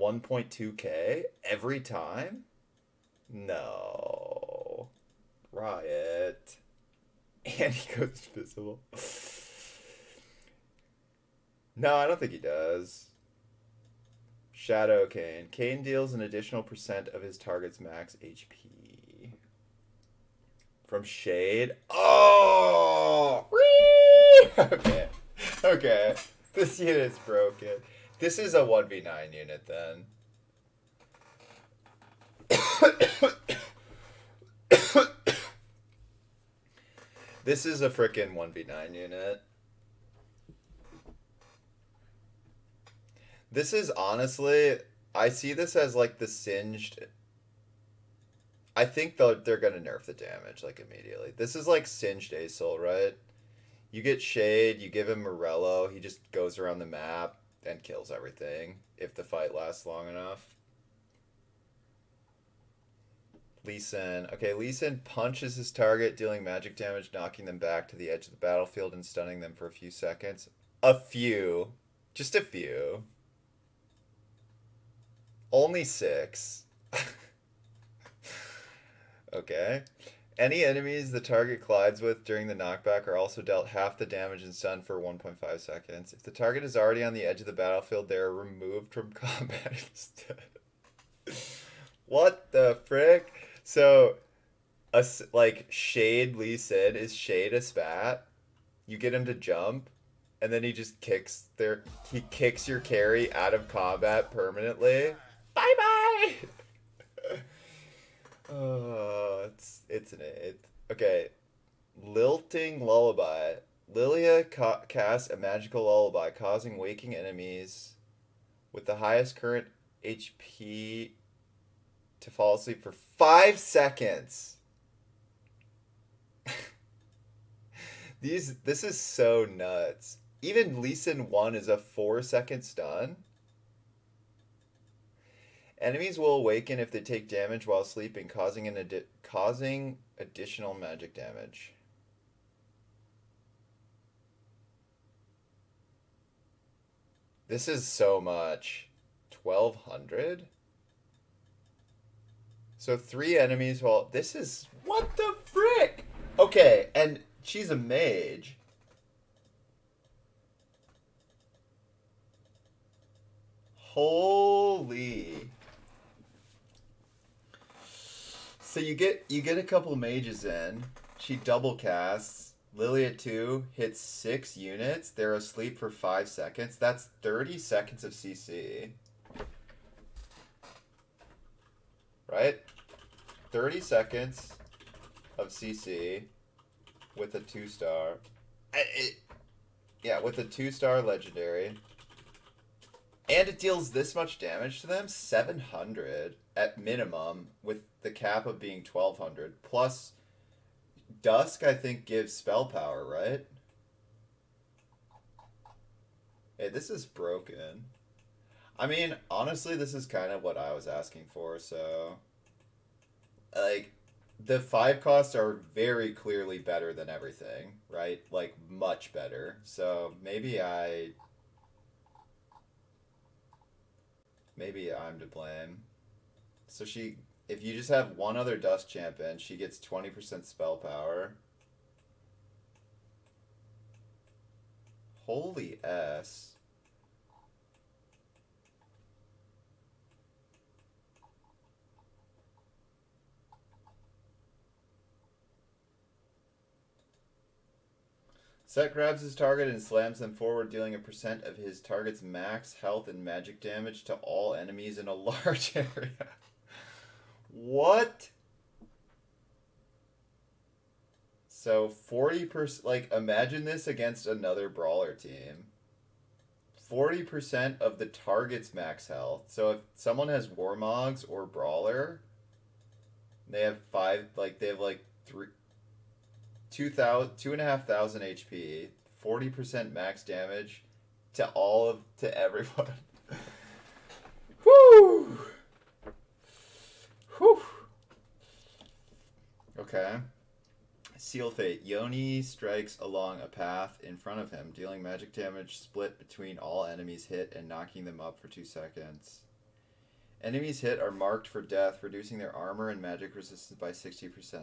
1.2k every time? No. Riot. And he goes invisible. No, I don't think he does. Shadow Kayn. Kayn deals an additional % of his target's max HP. From Shade. Oh! Okay. Okay. This unit's broken. This is a 1v9 unit then. This is a frickin' 1v9 unit. This is honestly, I see this as like the singed. I think they're gonna nerf the damage like immediately. This is like singed Aesol, right? You get Shade, you give him Morello, he just goes around the map and kills everything if the fight lasts long enough. Lee Sin. Okay, Lee Sin punches his target, dealing magic damage, knocking them back to the edge of the battlefield and stunning them for a few seconds. A few. Just a few. Only 6. Okay. Any enemies the target collides with during the knockback are also dealt half the damage and stunned for 1.5 seconds. If the target is already on the edge of the battlefield, they are removed from combat instead. What the frick? So, like, Shade Lee Sin, is Shade a spat? You get him to jump, and then he just kicks your carry out of combat permanently. Bye bye. Oh, it's an 8. Okay, Lilting Lullaby. Lilia casts a magical lullaby, causing waking enemies with the highest current HP to fall asleep for 5 seconds. This is so nuts. Even Lee Sin 1 is a 4-second stun. Enemies will awaken if they take damage while sleeping, causing additional magic damage. This is so much. 1200? So 3 enemies while... This is... What the frick? Okay, and she's a mage. Holy... So you get a couple mages in. She double casts. Lily at 2 hits 6 units. They're asleep for 5 seconds. That's 30 seconds of CC. Right? 30 seconds of CC with a 2-star. Yeah, with a 2-star legendary. And it deals this much damage to them? 700 at minimum, with the cap of being 1200. Plus, Dusk, I think, gives spell power, right? Hey, this is broken. I mean, honestly, this is kind of what I was asking for, so... Like, the 5 costs are very clearly better than everything, right? Like, much better. So, maybe I'm to blame. So if you just have one other Dust Champion, she gets 20% spell power. Holy S. Set grabs his target and slams them forward, dealing a percent of his target's max health and magic damage to all enemies in a large area. What? So 40%, like, imagine this against another brawler team. 40% of the target's max health. So if someone has Warmogs or Brawler, they have three, 2,500 HP, 40% max damage to everyone. Whoo! Whew. Okay. Seal Fate. Yoni strikes along a path in front of him, dealing magic damage split between all enemies hit and knocking them up for 2 seconds. Enemies hit are marked for death, reducing their armor and magic resistance by 60%.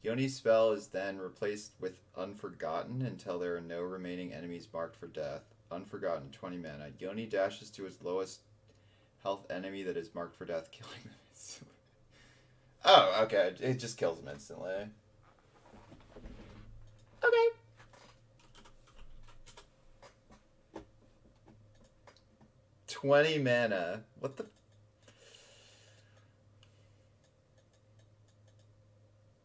Yoni's spell is then replaced with Unforgotten until there are no remaining enemies marked for death. Unforgotten, 20 mana. Yoni dashes to his lowest health enemy that is marked for death, killing them instantly. Oh, okay. It just kills them instantly. Okay. $20 mana. What the...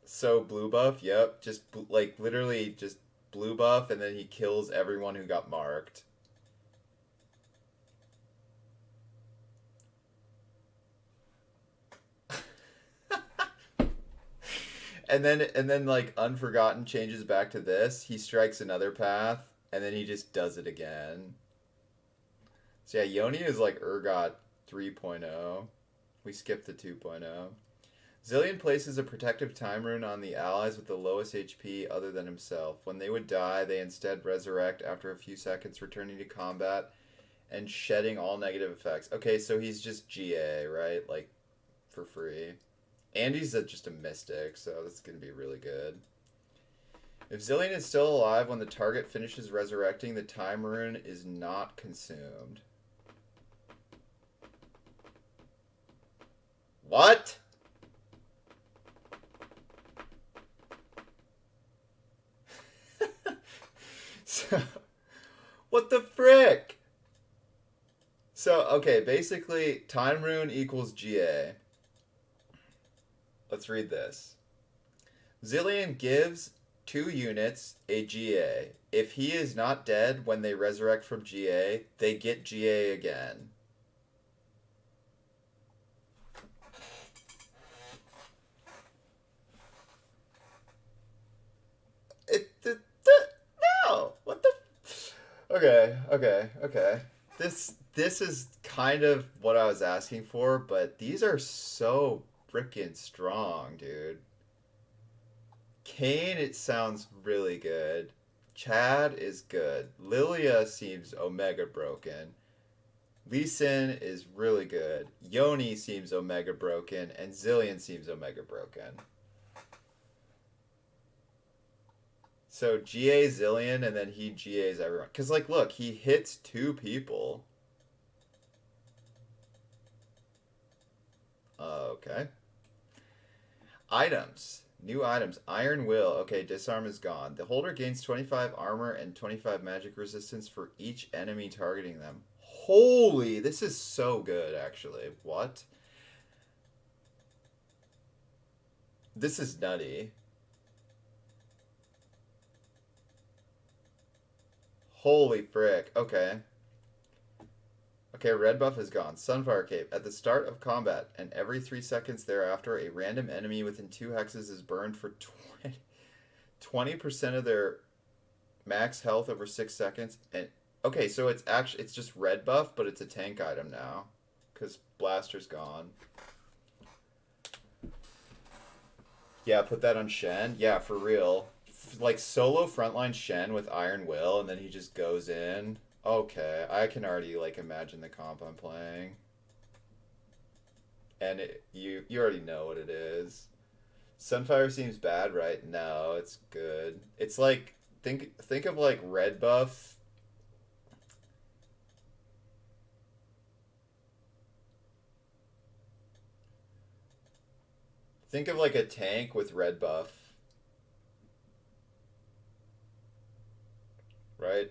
So, blue buff, yep. Just, like, literally just blue buff, and then he kills everyone who got marked. And then like Unforgotten changes back to this. He strikes another path, and then he just does it again. So yeah, Yoni is like Urgot 3.0. We skipped the 2.0. Zillion places a protective time rune on the allies with the lowest HP other than himself. When they would die, they instead resurrect after a few seconds, returning to combat and shedding all negative effects. Okay, so he's just GA, right? Like, for free. And he's just a mystic, so that's going to be really good. If Zillion is still alive when the target finishes resurrecting, the time rune is not consumed. What? So, what the frick? So, okay, basically, time rune equals GA. Let's read this. Zillion gives 2 units a GA. If he is not dead when they resurrect from GA, they get GA again. No! What the... Okay. This is kind of what I was asking for, but these are so freaking strong, dude. Kane, it sounds really good. Chad is good. Lilia seems omega broken. Lee Sin is really good. Yoni seems omega broken, and Zillion seems omega broken. So GA Zillion, and then he GAs everyone. Because, like, look, he hits 2 people. Okay. Items. New items. Iron Will. Okay, disarm is gone. The holder gains 25 armor and 25 magic resistance for each enemy targeting them. Holy, this is so good, actually. What? This is nutty. Holy frick. Okay. Okay, red buff is gone. Sunfire Cape. At the start of combat and every 3 seconds thereafter, a random enemy within 2 hexes is burned for 20% of their max health over 6 seconds. And okay, so it's just red buff, but it's a tank item now cuz blaster's gone. Yeah, put that on Shen. Yeah, for real. Like solo frontline Shen with Iron Will and then he just goes in. Okay, I can already like imagine the comp I'm playing. And you already know what it is. Sunfire seems bad, right? No, it's good. It's like think of like red buff. Think of like a tank with red buff, right?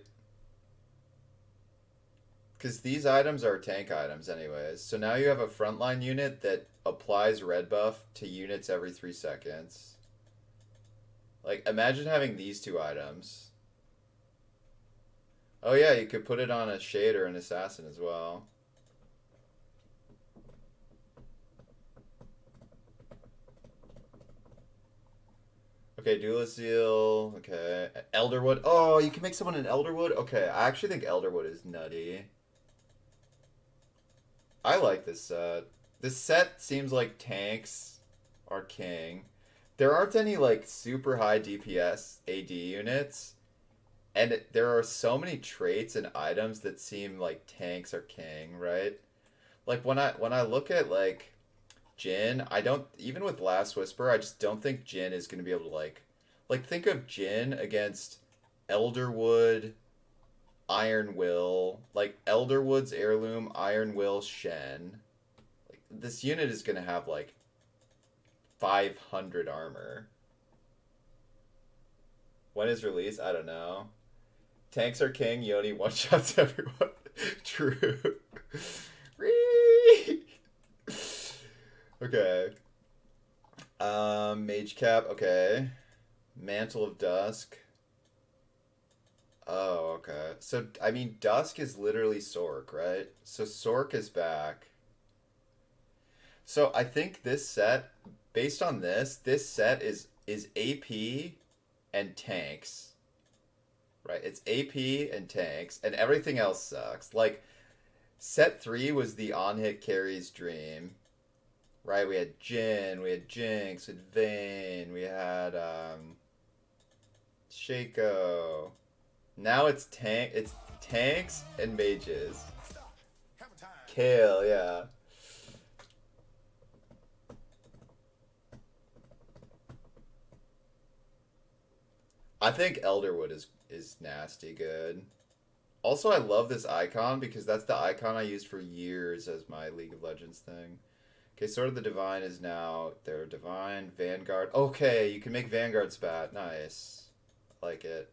Because these items are tank items anyways. So now you have a frontline unit that applies red buff to units every 3 seconds. Like imagine having these two items. Oh yeah, you could put it on a Shade or an Assassin as well. Okay, Duelist Seal. Okay, Elderwood. Oh, you can make someone an Elderwood. Okay, I actually think Elderwood is nutty. I like this set. This set seems like tanks are king. There aren't any like super high DPS AD units, and there are so many traits and items that seem like tanks are king, right? Like when I look at like Jin, I don't even with Last Whisper, I just don't think Jin is gonna be able to like think of Jin against Elderwood, Iron Will, like Elderwood's Heirloom, Iron Will, Shen. Like this unit is gonna have like 500 armor. When is release? I don't know. Tanks are king. Yoni one shots everyone. True. Okay. Mage cap. Okay. Mantle of Dusk. Oh, okay. So I mean, Dusk is literally Sork, right? So Sork is back. So I think this set, based on this set is AP and tanks, right? It's AP and tanks, and everything else sucks. Like set three was the on hit carries dream, right? We had Jin, we had Jinx, we had Vayne, we had Shaco. Now it's tanks and mages. Kale, yeah. I think Elderwood is nasty good. Also, I love this icon because that's the icon I used for years as my League of Legends thing. Okay, Sword of the Divine is now their Divine Vanguard. Okay, you can make Vanguard spat. Nice. I like it.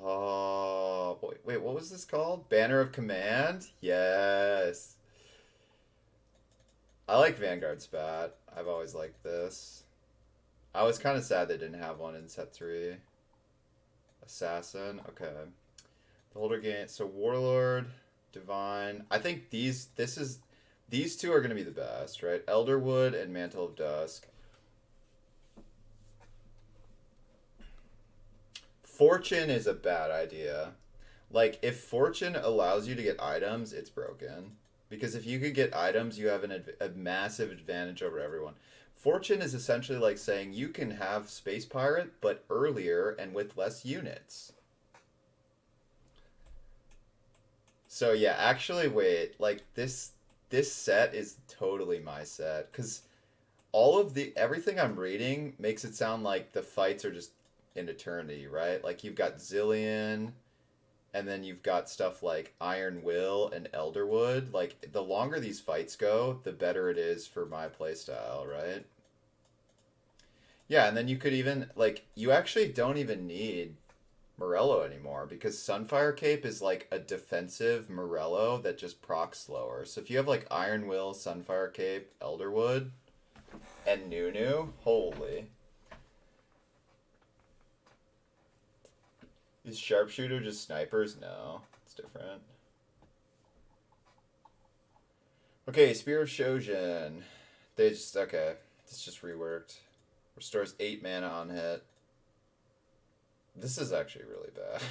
Oh, boy. Wait, what was this called? Banner of Command? Yes. I like Vanguard spat. I've always liked this. I was kind of sad they didn't have one in set 3. Assassin. Okay. The holder gain. So Warlord, Divine. I think these two are going to be the best, right? Elderwood and Mantle of Dusk. Fortune is a bad idea. Like if Fortune allows you to get items, it's broken. Because if you could get items, you have a massive advantage over everyone. Fortune is essentially like saying you can have Space Pirate, but earlier and with less units. So yeah, actually, wait, like this set is totally my set because all of the everything I'm reading makes it sound like the fights are just in eternity, right? Like you've got Zillion, and then you've got stuff like Iron Will and Elderwood. Like, the longer these fights go, the better it is for my playstyle, right? Yeah, and then you could even, like, you actually don't even need Morello anymore because Sunfire Cape is like a defensive Morello that just procs slower. So if you have like Iron Will, Sunfire Cape, Elderwood, and Nunu, holy. Is Sharpshooter just snipers? No, it's different. Okay, Spear of Shojin. They just, okay, it's just reworked. Restores 8 mana on hit. This is actually really bad.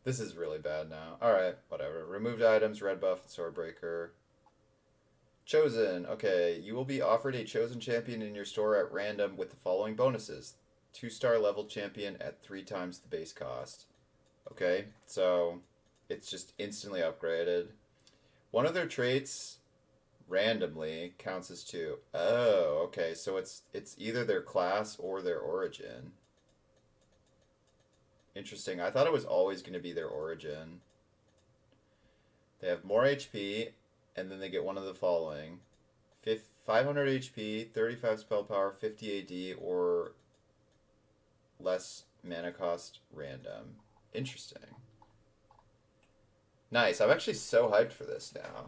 This is really bad now. Alright, whatever. Removed items, red buff, and Swordbreaker. Chosen. Okay, you will be offered a chosen champion in your store at random with the following bonuses. 2-star level champion at 3 times the base cost. Okay, so it's just instantly upgraded. One of their traits randomly counts as 2. Oh, okay, so it's either their class or their origin. Interesting. I thought it was always going to be their origin. They have more HP, and then they get one of the following. 500 HP, 35 spell power, 50 AD, or less mana cost random. Interesting. Nice. I'm actually so hyped for this now.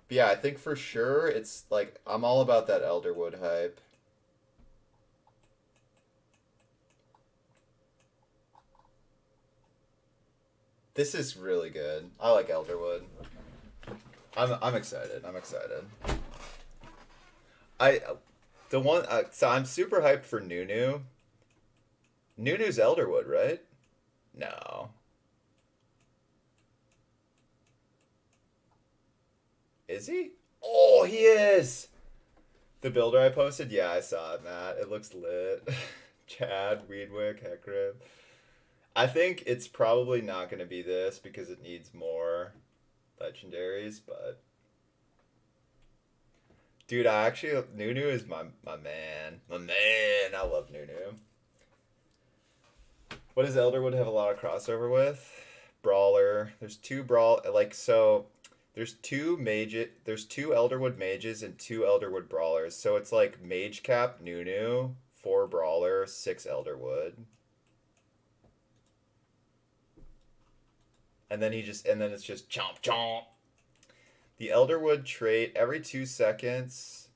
But yeah, I think for sure it's like, I'm all about that Elderwood hype. This is really good. I like Elderwood. I'm excited. I'm excited. I the one so I'm super hyped for Nunu. Nunu's Elderwood, right? No. Is he? Oh, he is. The builder I posted? Yeah, I saw it, Matt. It looks lit. Chad, Weedwick, Heckrim. I think it's probably not going to be this because it needs more legendaries, but dude, I actually Nunu is my man. My man. I love Nunu. What does Elderwood have a lot of crossover with? Brawler. There's 2 brawl like so there's 2 mage there's 2 Elderwood mages and 2 Elderwood brawlers. So it's like mage cap Nunu, 4 brawler, 6 Elderwood. And then it's just chomp chomp. The Elderwood trait, every 2 seconds,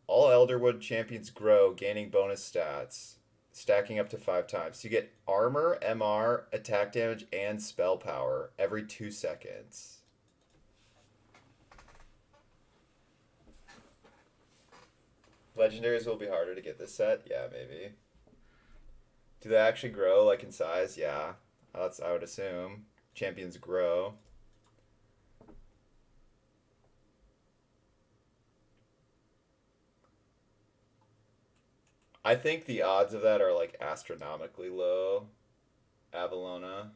all Elderwood champions grow, gaining bonus stats, stacking up to 5 times. So you get armor, MR, attack damage, and spell power every 2 seconds. Legendaries will be harder to get this set? Yeah, maybe. Do they actually grow, like, in size? Yeah. I would assume. Champions grow. I think the odds of that are like astronomically low. Avalona.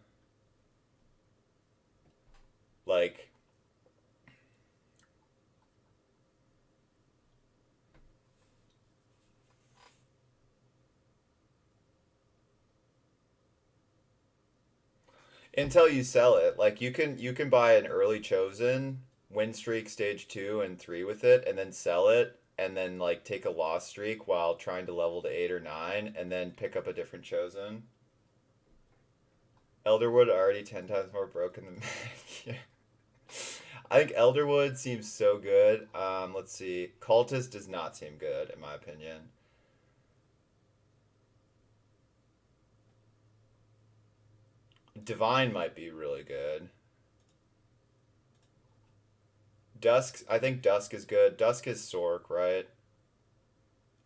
Like, until you sell it. Like, you can buy an early chosen, win streak stage 2 and 3 with it, and then sell it, and then like take a loss streak while trying to level to 8 or 9, and then pick up a different chosen. Elderwood already 10 times more broken than yeah. I think Elderwood seems so good. Let's see. Cultist does not seem good, in my opinion. Divine might be really good. Dusk, I think Dusk is good. Dusk is Sork, right?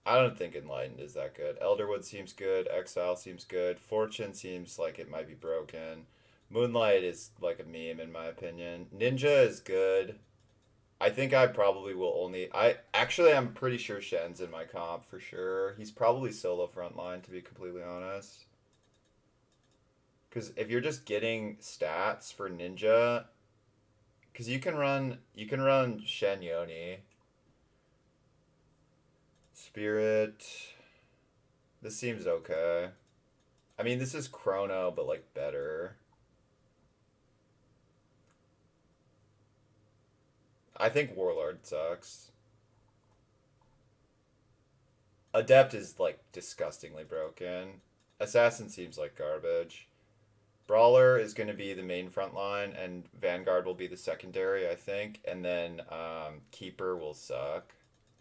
I don't think Enlightened is that good. Elderwood seems good. Exile seems good. Fortune seems like it might be broken. Moonlight is like a meme in my opinion. Ninja is good. I think I probably will only. I'm pretty sure Shen's in my comp for sure. He's probably solo frontline to be completely honest. Because if you're just getting stats for Ninja, because you can run Shen Yoni, Spirit. This seems okay. I mean, this is Chrono, but like better. I think Warlord sucks. Adept is like disgustingly broken. Assassin seems like garbage. Brawler is going to be the main front line, and Vanguard will be the secondary, I think. And then Keeper will suck.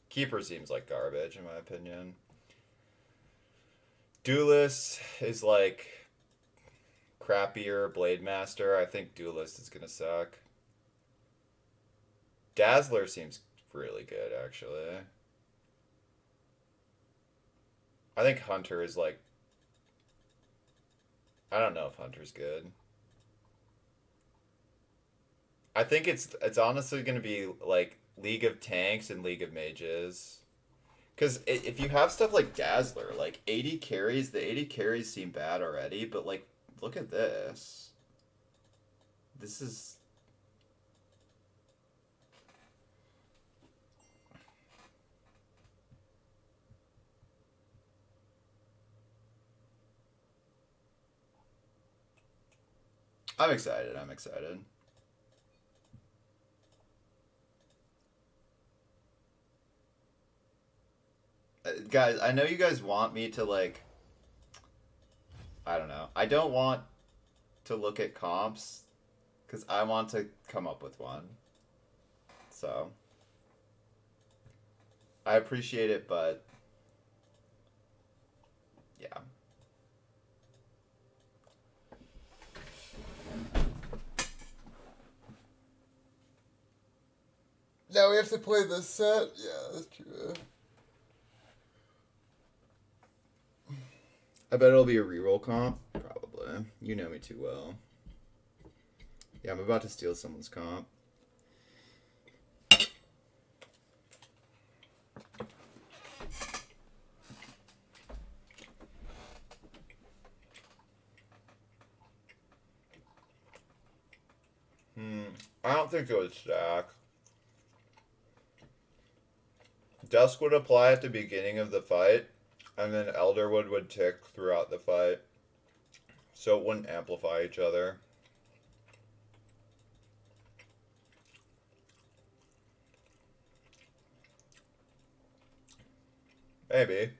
Keeper seems like garbage, in my opinion. Duelist is like crappier Blade Master. I think Duelist is going to suck. Dazzler seems really good, actually. I think Hunter is like. I don't know if Hunter's good. I think it's honestly going to be like League of Tanks and League of Mages. Because if you have stuff like Dazzler, like 80 carries, the 80 carries seem bad already, but like, look at this. This is. I'm excited. I'm excited. Guys, I know you guys want me to like. I don't know. I don't want to look at comps because I want to come up with one. So I appreciate it, but yeah. Now we have to play this set? Yeah, that's true. I bet it'll be a reroll comp. Probably. You know me too well. Yeah, I'm about to steal someone's comp. I don't think it would stack. Dusk would apply at the beginning of the fight, and then Elderwood would tick throughout the fight. So it wouldn't amplify each other. Maybe.